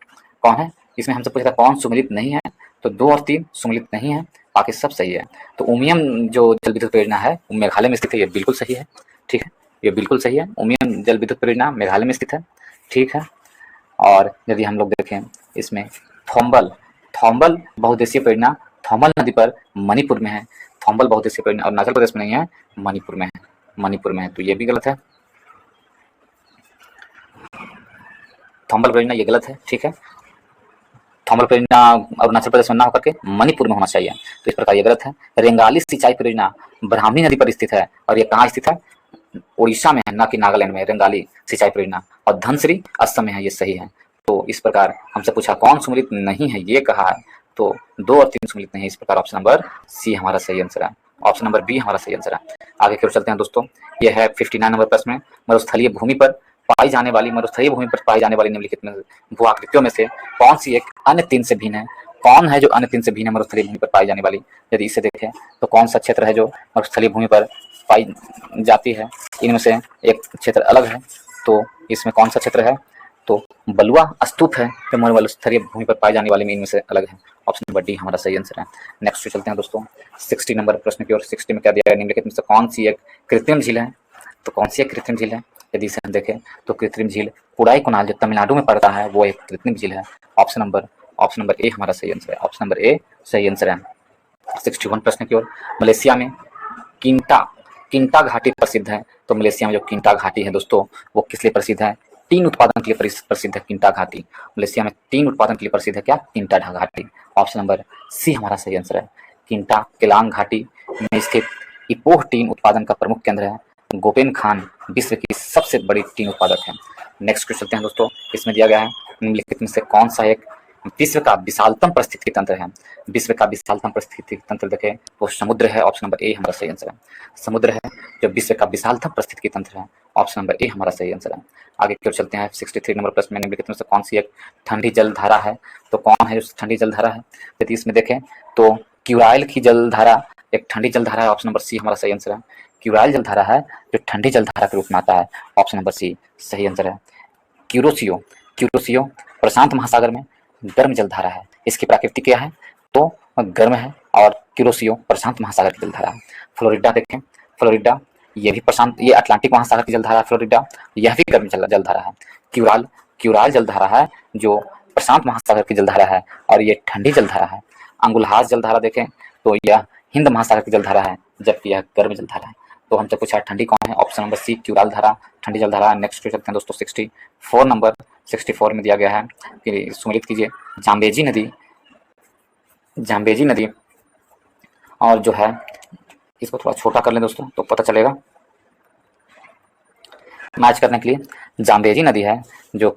कौन है? इसमें हमसे पूछा था कौन सुमिलित नहीं है, तो 2 और 3 सुमिलित नहीं है, बाकी सब सही है। तो उमियम जो जल विद्युत परियोजना है वो मेघालय में स्थित है, ये बिल्कुल सही है। ठीक है, ये बिल्कुल सही है। उमियम जल विद्युत परियोजना मेघालय में स्थित है। ठीक है, और यदि हम लोग देखें इसमें थॉम्बल बहुउद्देशीय परियोजना थॉम्बल नदी पर मणिपुर में है। थॉम्बल बहुउद्देशीय परियोजना अरुणाचल प्रदेश में नहीं है, मणिपुर में है। तो ये भी गलत है। थोम्बल परियोजना ये गलत है, ठीक है। थोम्बल परियोजना अरुणाचल प्रदेश में ना होकर के मणिपुर में होना चाहिए, तो इस प्रकार ये गलत है। रेंगाली सिंचाई परियोजना ब्राह्मणी नदी पर स्थित है और ये कहाँ स्थित है? उड़ीसा में है, ना कि नागालैंड में। रेंगाली सिंचाई परियोजना और धनसिरी असम में है, ये सही है। तो इस प्रकार हमसे पूछा कौन सम्मिलित नहीं है, ये कहा है, तो 2 और 3 सम्मिलित नहीं है। इस प्रकार ऑप्शन नंबर सी हमारा सही आंसर है, ऑप्शन नंबर बी हमारा सही आंसर है। आगे की ओर चलते हैं दोस्तों। यह है 59 नंबर प्रश्न में, मरुस्थलीय भूमि पर पाई जाने वाली निम्नलिखित में भू आकृतियों में से कौन सी एक अन्य 3 से भिन्न है? कौन है जो अन्य 3 से भिन्न है मरुस्थलीय भूमि पर पाई जाने वाली? यदि इसे देखें तो कौन सा क्षेत्र है जो मरुस्थलीय भूमि पर पाई जाती है? इनमें से एक क्षेत्र अलग है, तो इसमें कौन सा क्षेत्र है? तो बलुआ स्तूप है जो मरुस्थलीय भूमि पर पाई जाने वाली में इनमें से अलग है। ऑप्शन नंबर डी हमारा सही आंसर है। नेक्स्ट चलते हैं दोस्तों 60 नंबर प्रश्न की ओर। 60 में क्या दिया है? निम्नलिखित में से कौन सी एक कृत्रिम झील है? तो कौन सी एक कृत्रिम झील है? यदि इसे हम देखें तो कृत्रिम झील कोडाई कुनाल जो तमिलनाडु में पड़ता है, वो एक कृत्रिम झील है। ऑप्शन नंबर ए हमारा सही आंसर है, ऑप्शन नंबर ए सही आंसर है। 61 प्रश्न की ओर। मलेशिया में किंटा घाटी प्रसिद्ध है, तो मलेशिया में जो किंटा घाटी है दोस्तों, वो किस लिए प्रसिद्ध है? टीन उत्पादन के लिए प्रसिद्ध है किंटा घाटी। मलेशिया में टीन उत्पादन के लिए प्रसिद्ध है क्या? किंटा घाटी। ऑप्शन नंबर सी हमारा सही आंसर है। किंटा केलांग घाटी में स्थित इपोह टीन उत्पादन का प्रमुख केंद्र है। गोपेन खान विश्व की सबसे बड़ी टीन उत्पादक है। नेक्स्ट क्वेश्चन चलते हैं दोस्तों। इसमें दिया गया है निम्नलिखित में से कौन सा एक विश्व का विशालतम पारिस्थितिकी तंत्र है? विश्व का विशालतम पारिस्थितिकी तंत्र देखें वो समुद्र है, ऑप्शन नंबर ए हमारा सही आंसर है। समुद्र है जो विश्व का विशालतम पारिस्थितिकी तंत्र है, ऑप्शन नंबर ए हमारा सही आंसर है। आगे की ओर चलते हैं 63 नंबर प्रश्न में, निम्नलिखित में से कौन सी एक ठंडी जल धारा है? तो कौन है जो ठंडी जल धारा है? यदि इसमें देखें तो क्यूराइल की जल धारा एक ठंडी जल धारा है, ऑप्शन नंबर सी हमारा सही आंसर है। क्यूराइल जल धारा है जो ठंडी जल धारा के रूप में आता है, ऑप्शन नंबर सी सही आंसर है। क्यूरोसियो प्रशांत महासागर में गर्म जलधारा है। इसकी प्रकृति क्या है? तो गर्म है, और क्यूरोसियो प्रशांत महासागर की जलधारा है। फ्लोरिडा देखें, फ्लोरिडा ये भी प्रशांत, ये अटलांटिक महासागर की जलधारा है। फ्लोरिडा यह भी गर्म जलधारा है। क्यूराल जलधारा है जो प्रशांत महासागर की जलधारा है, और ये ठंडी जलधारा है। अंगुलहास जलधारा देखें तो यह हिंद महासागर की जलधारा है, जबकि यह गर्म जलधारा है। तो हमसे पूछा ठंडी कौन है? ऑप्शन नंबर सी क्यूराल धारा ठंडी जलधारा। नेक्स्ट चलते हैं दोस्तों 64 नंबर। 64 में दिया गया है कि सुमेलित कीजिए जाम्बेजी नदी और जो है, इसको थोड़ा छोटा कर लें दोस्तों तो पता चलेगा मैच करने के लिए। जाम्बेजी नदी है जो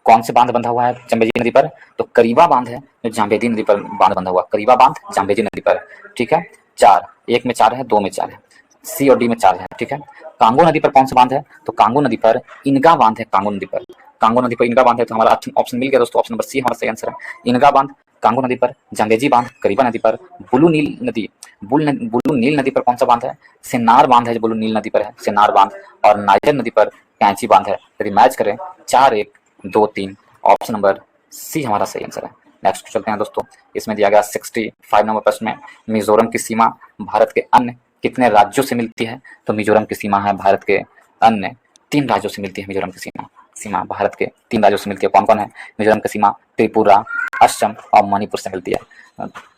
कौन से बांध बंधा हुआ है जाम्बेजी नदी पर? तो करीबा बांध है जो जाम्बेजी नदी पर बांध बंधा हुआ, करीबा बांध जाम्बेजी नदी पर, ठीक है। 4, 1 में 4 है, 2 में 4 है, सी और डी में 4 है, ठीक है। कांगो नदी पर कौन सा बांध है? तो कांगो नदी पर इनगा बांध है। कांगो नदी पर इनगा बांध है, तो हमारा ऑप्शन मिल गया दोस्तों, ऑप्शन नंबर सी हमारा सही आंसर है। इनगा बांध कांगो नदी पर, जाम्बेजी बांध करीबा नदी पर, बुलू नील नदी पर कौन सा बांध है? सेन्नार बांध है जो बुलू नील नदी पर है, सेन्नार बांध, और नाइजर नदी पर कैंची बांध है। यदि मैच करें 4, 1, 2, 3, ऑप्शन नंबर सी हमारा सही आंसर है। नेक्स्ट चलते हैं दोस्तों। इसमें दिया गया 65 नंबर प्रश्न में, मिजोरम की सीमा भारत के अन्य कितने राज्यों से मिलती है? तो मिजोरम की सीमा है भारत के अन्य 3 राज्यों से मिलती है। मिजोरम की सीमा भारत के 3 राज्यों से मिलती है। कौन कौन है? मिजोरम की सीमा त्रिपुरा, असम और मणिपुर से मिलती है।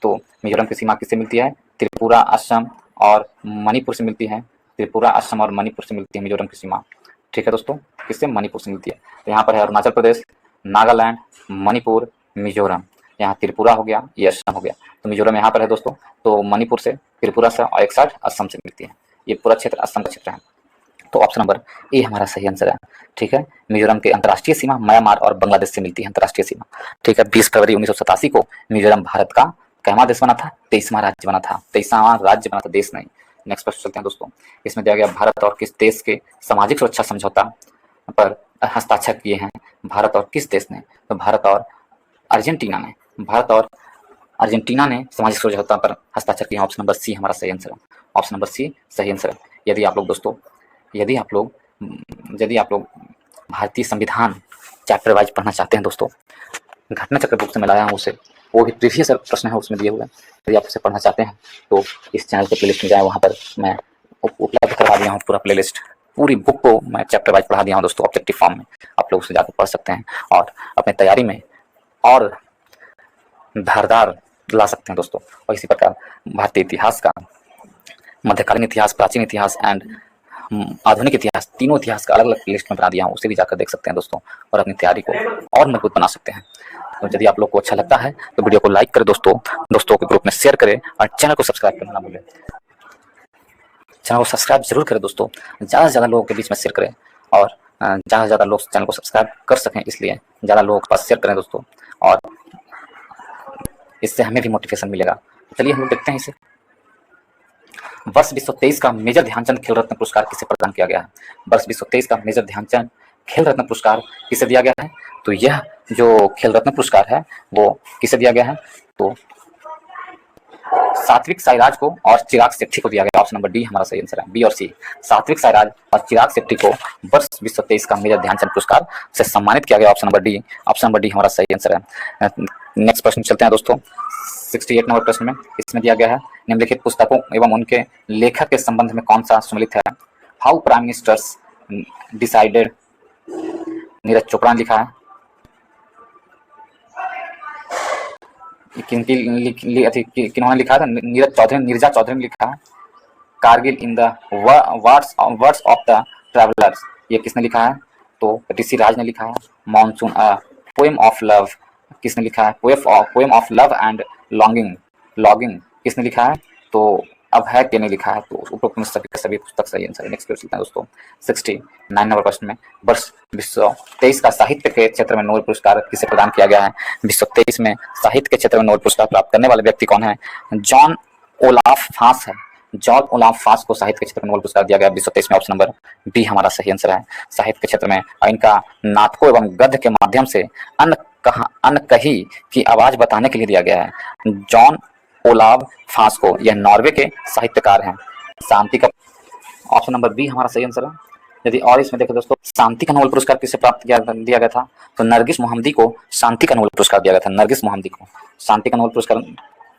तो मिजोरम की सीमा किससे मिलती है? त्रिपुरा, असम और मणिपुर से मिलती है। त्रिपुरा, असम और मणिपुर से मिलती है मिजोरम की सीमा, ठीक है दोस्तों। किससे? मणिपुर से मिलती है। तो यहाँ पर है अरुणाचल प्रदेश, नागालैंड, मणिपुर, मिजोरम। यहाँ त्रिपुरा हो गया, ये असम हो गया, तो मिजोरम यहाँ पर है दोस्तों। तो मणिपुर से, त्रिपुरा से और एक साइड असम से मिलती है। ये पूरा क्षेत्र असम का क्षेत्र है, तो ऑप्शन नंबर ए हमारा सही आंसर है, ठीक है। मिजोरम के अंतर्राष्ट्रीय सीमा म्यांमार और बांग्लादेश से मिलती है, अंतर्राष्ट्रीय सीमा, ठीक है। 20 फरवरी 1987 को मिजोरम भारत का कैवा देश बना था? 23वां राज्य बना था, 23वां राज्य बना था, देश नहीं। नेक्स्ट प्रश्न चलते हैं दोस्तों। इसमें दिया गया भारत और किस देश के सामाजिक सुरक्षा समझौता पर हस्ताक्षर किए हैं? भारत और किस देश ने? तो भारत और अर्जेंटीना ने सामाजिक समझौता पर हस्ताक्षर किए। ऑप्शन नंबर सी हमारा सही आंसर है, ऑप्शन नंबर सी सही आंसर है। यदि आप लोग दोस्तों, यदि आप लोग भारतीय संविधान चैप्टर वाइज पढ़ना चाहते हैं दोस्तों, घटना चक्र बुक से मैं लाया हूँ उसे, वो भी प्रीवियस प्रश्न है उसमें दिए हुए हैं। यदि आप उसे पढ़ना चाहते हैं तो इस चैनल के प्लेलिस्ट में जाए, वहाँ पर मैं उपलब्ध करवा दिया हूँ पूरा प्लेलिस्ट, पूरी बुक को मैं चैप्टर वाइज पढ़ा दिया हूँ दोस्तों, ऑब्जेक्टिव फॉर्म में। आप लोग उसे जाकर पढ़ सकते हैं और अपने तैयारी में और धारदार ला सकते हैं दोस्तों। और इसी प्रकार भारतीय इतिहास का मध्यकालीन इतिहास, प्राचीन इतिहास एंड आधुनिक इतिहास, तीनों इतिहास का अलग अलग लिस्ट में बना दिया हूँ, उसे भी जाकर देख सकते हैं दोस्तों, और अपनी तैयारी को और मजबूत बना सकते हैं। तो यदि आप लोग को अच्छा लगता है तो वीडियो को लाइक करें दोस्तों, दोस्तों के ग्रुप में शेयर करें और चैनल को सब्सक्राइब करना ना भूलें। चैनल को सब्सक्राइब जरूर करें दोस्तों, ज़्यादा से ज़्यादा लोगों के बीच में शेयर करें, और ज़्यादा से ज़्यादा लोग चैनल को सब्सक्राइब कर सकें, इसलिए ज़्यादा लोगों के पास शेयर करें दोस्तों, और इससे हमें भी मोटिवेशन मिलेगा। चलिए हम लोग देखते हैं इसे। वर्ष 2023 का मेजर ध्यानचंद खेल रत्न पुरस्कार किसे प्रदान किया गया है? वर्ष 2023 का मेजर ध्यानचंद खेल रत्न पुरस्कार किसे दिया गया है? तो यह जो खेल रत्न पुरस्कार है वो किसे दिया गया है? तो सात्विक साईराज को और चिराग शेट्टी को दिया गया। ऑप्शन नंबर डी हमारा सही आंसर है, बी और सी। सात्विक साईराज और चिराग शेट्टी को वर्ष 2023 का मेजर ध्यानचंद पुरस्कार से सम्मानित किया गया। Option number D, option number D हमारा सही आंसर है। नेक्स्ट प्रश्न चलते हैं दोस्तों, 68 नंबर प्रश्न में इसमें दिया गया है, निम्नलिखित पुस्तकों एवं उनके लेखक के संबंध में कौन सा सम्मिलित है? How prime ministers decided, Neeraj Chopra ने लिखा है। किन्होंने लिखा था? नीरजा चौधरी ने लिखा है। Kargil in the words of the travellers, ये किसने लिखा है? तो ऋषि राज ने लिखा है। मॉनसून पोएम ऑफ लव, किसने लिखा है? Poem of love and logging किसने लिखा है? तो अब है कि नहीं लिखा है? तो उपरोक्त में सभी पुस्तक सही आंसर है। नेक्स्ट क्वेश्चन है दोस्तों, 69 नंबर प्रश्न में वर्ष 2023 का साहित्य के क्षेत्र में नोबेल पुरस्कार किसे प्रदान किया गया है? 2023 में साहित्य के क्षेत्र में नोबेल पुरस्कार प्राप्त करने वाले व्यक्ति कौन है? जॉन ओलाफ फास है। जॉन ओलाफ फास को साहित्य के क्षेत्र में नोबेल पुरस्कार दिया गया 2023 में। ऑप्शन नंबर बी हमारा सही आंसर है। साहित्य के क्षेत्र में इनका नाटकों एवं गद्य के माध्यम से अनकही की आवाज बताने के लिए दिया गया है। जॉन ओलाव फास को, यह नॉर्वे के साहित्यकार हैं। शांति का, ऑप्शन नंबर बी हमारा सही आंसर है। यदि और इसमें देखें दोस्तों, शांति का नोबेल पुरस्कार किसे प्राप्त दिया गया था? तो नरगिस मोहम्मदी को शांति का नोबेल पुरस्कार दिया गया था। नरगिस मोहम्मदी को शांति का नोबेल पुरस्कार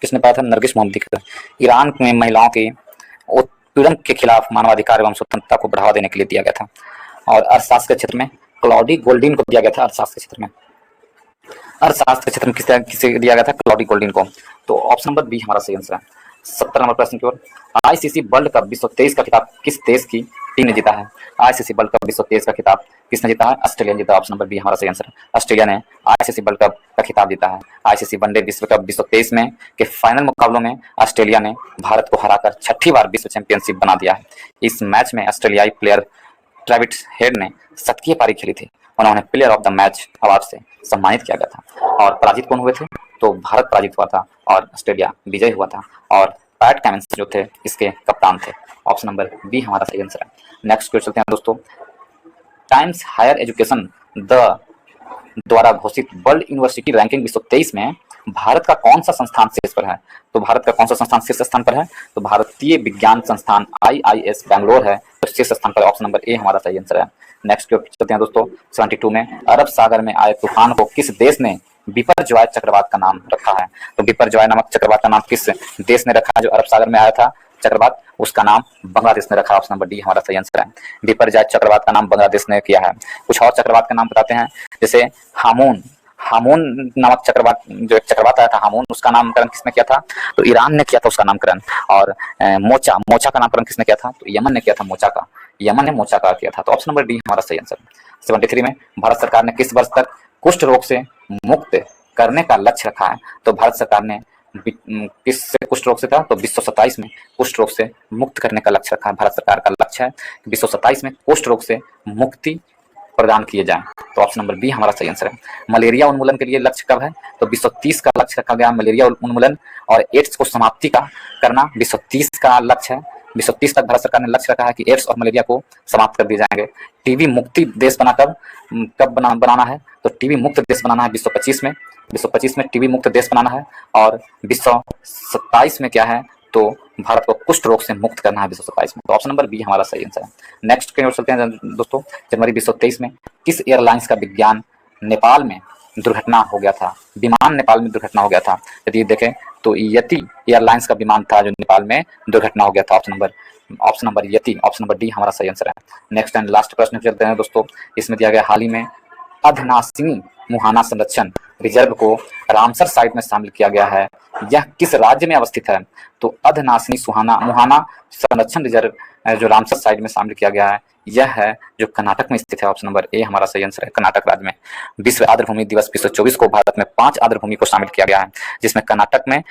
किसने पाया था? नरगिस मोहम्मदी को। ईरान में महिलाओं के उत्पीड़न के खिलाफ मानवाधिकार एवं स्वतंत्रता को बढ़ावा देने के लिए दिया गया था। और अर्थशास्त्र के क्षेत्र में क्लॉडी गोल्डीन को दिया गया था। अर्थशास्त्र के क्षेत्र में किसे दिया गया था? क्लॉडी गोल्डीन को। तो ऑप्शन नंबर बी हमारा सही आंसर है। 70 नंबर प्रश्न की ओर, आईसीसी वर्ल्ड कप 2023 का खिताब किस देश की टीम ने जीता है? आईसीसी वर्ल्ड कप 2023 का खिताब किसने जीता है? ऑस्ट्रेलिया ने जीता। ऑप्शन नंबर बी हमारा सही आंसर है। ऑस्ट्रेलिया ने आईसीसी वर्ल्ड कप का खिताब जीता है। आईसीसी वनडे विश्व कप 2023 में के फाइनल मुकाबलों में ऑस्ट्रेलिया ने भारत को हराकर छठी बार विश्व चैंपियनशिप बना दिया है। इस मैच में ऑस्ट्रेलियाई प्लेयर ट्रेविस हेड ने शतकीय पारी खेली थी। उन्होंने player of the match award से सम्मानित किया गया था। और पराजित कौन हुए थे? तो भारत पराजित हुआ था और ऑस्ट्रेलिया विजय हुआ था, और पैट कमिंस जो थे इसके कप्तान थे। ऑप्शन नंबर बी हमारा सही आंसर है। नेक्स्ट क्वेश्चन चलते हैं दोस्तों, टाइम्स हायर एजुकेशन द्वारा घोषित वर्ल्ड यूनिवर्सिटी रैंकिंग 2023 में भारत का कौन सा संस्थान शीर्ष पर है? तो भारत का कौन सा संस्थान शीर्ष स्थान पर है? तो भारतीय विज्ञान संस्थान IIS बैंगलोर है, तो शीर्ष स्थान पर। ऑप्शन नंबर ए हमारा सही आंसर है। नेक्स्ट चलते हैं दोस्तों, 72 में अरब सागर में आए तूफान को किस देश ने बिपरजॉय चक्रवात का नाम रखा है? तो बिपरजॉय नामक चक्रवात का नाम किस देश ने रखा है? जो अरब सागर में आया था चक्रवात, उसका नाम बांग्लादेश ने रखा। ऑप्शन नंबर डी हमारा सही आंसर है। बिपरजॉय चक्रवात का नाम बांग्लादेश ने किया है। कुछ और चक्रवात का नाम बताते हैं, जैसे हामून नामक चक्रवात, जो एक चक्रवात आया था हामून, उसका नामकरण किसने किया था? तो ईरान ने किया था उसका नामकरण। और मोचा का नामकरण किसने किया था? तो यमन ने किया था मोचा का। यमन ने मोचा का किया था। तो ऑप्शन नंबर डी हमारा सही आंसर है। 73 में भारत सरकार ने किस वर्ष तक कुष्ठ रोग से मुक्त करने का लक्ष्य रखा है? तो भारत सरकार ने किससे कुष्ठ रोग से था? तो 2027 में कुष्ठ रोग से मुक्त करने का लक्ष्य रखा है। भारत सरकार का लक्ष्य है कि 2027 में कुष्ठ रोग से मुक्ति प्रदान किए जाएं। तो ऑप्शन नंबर बी हमारा सही आंसर है। मलेरिया उन्मूलन के लिए लक्ष्य कब है? तो 2030 का लक्ष्य रखा गया मलेरिया उन्मूलन, और एड्स को समाप्ति का करना 2030 का लक्ष्य है। 2030 तक भारत सरकार ने लक्ष्य रखा है कि एड्स और मलेरिया को समाप्त कर दिए जाएंगे। टीबी मुक्ति देश बनाना है? तो टीबी मुक्त देश बनाना है 2025 में टीबी मुक्त देश बनाना है। और 2027 में क्या है? तो भारत को कुष्ठ रोग से मुक्त करना है 2027 में। तो ऑप्शन नंबर बी हमारा सही आंसर है। नेक्स्ट की ओर चलते हैं दोस्तों, जनवरी 2023 में किस एयरलाइंस का नेपाल में दुर्घटना हो गया था? विमान नेपाल में दुर्घटना हो गया था। यदि देखें तो यति एयरलाइंस का विमान था जो नेपाल में दुर्घटना हो गया था। ऑप्शन नंबर यति, ऑप्शन नंबर डी हमारा सही आंसर है। नेक्स्ट एंड लास्ट प्रश्न चलते हैं दोस्तों, इसमें दिया गया हाल ही में अधनासिनी मुहाना संरक्षण रिजर्व को रामसर साइट में शामिल किया गया है, यह किस राज्य में अवस्थित है? तो अधनासनी सुहाना मुहाना संरक्षण रिजर्व जो रामसर साइट में शामिल किया गया है, यह है जो कर्नाटक में स्थित है। ऑप्शन नंबर ए हमारा सही आंसर है, कर्नाटक राज्य में। विश्व आर्द्रभूमि दिवस 2024 को भारत में 5 आर्द्रभूमि को शामिल किया गया है, जिसमें कर्नाटक में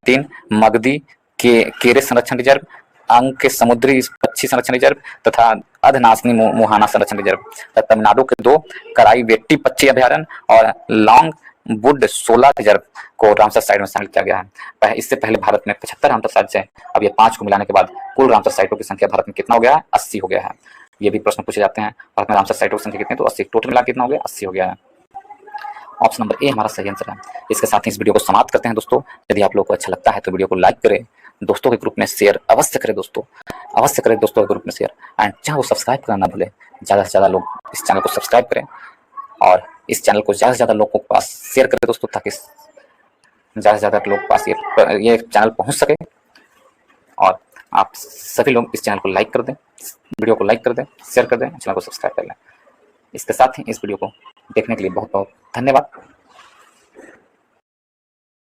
3 मगधी के केरे संरक्षण रिजर्व, अंग के समुद्री पक्षी संरक्षण रिजर्व तथा अधनासनी मुहाना संरक्षण रिजर्व, तमिलनाडु के 2 कराई वेट्टी पक्षी अभ्यारण्य और लॉन्ग वुड 16 रिजर्व को रामसर साइट में शामिल किया गया है। इससे पहले भारत में 75 रामसर साइट है। अब ये 5 को मिलाने के बाद कुल रामसर साइटों की संख्या भारत में कितना हो गया है? 80 हो गया है। ये भी प्रश्न पूछे जाते हैं, भारत में रामसर साइटों की संख्या कितनी? तो 80। टोटल मिला कितना हो गया? 80 हो गया है। ऑप्शन नंबर ए हमारा सही आंसर है। इसके साथ ही इस वीडियो को समाप्त करते हैं दोस्तों। यदि आप लोगों को अच्छा लगता है तो वीडियो को लाइक करें, दोस्तों के ग्रुप में शेयर अवश्य करें दोस्तों, अवश्य करें दोस्तों के ग्रुप में शेयर, एंड चाहे वो सब्सक्राइब करना ना भूलें। ज़्यादा से ज़्यादा लोग इस चैनल को सब्सक्राइब करें और इस चैनल को ज़्यादा से ज़्यादा लोगों के पास शेयर करें दोस्तों, ताकि ज़्यादा से ज़्यादा लोगों के पास ये चैनल पहुँच सके। और आप सभी लोग इस चैनल को लाइक कर दें, वीडियो को लाइक कर दें, शेयर कर दें, चैनल को सब्सक्राइब कर लें। इसके साथ ही इस वीडियो को देखने के लिए बहुत बहुत धन्यवाद।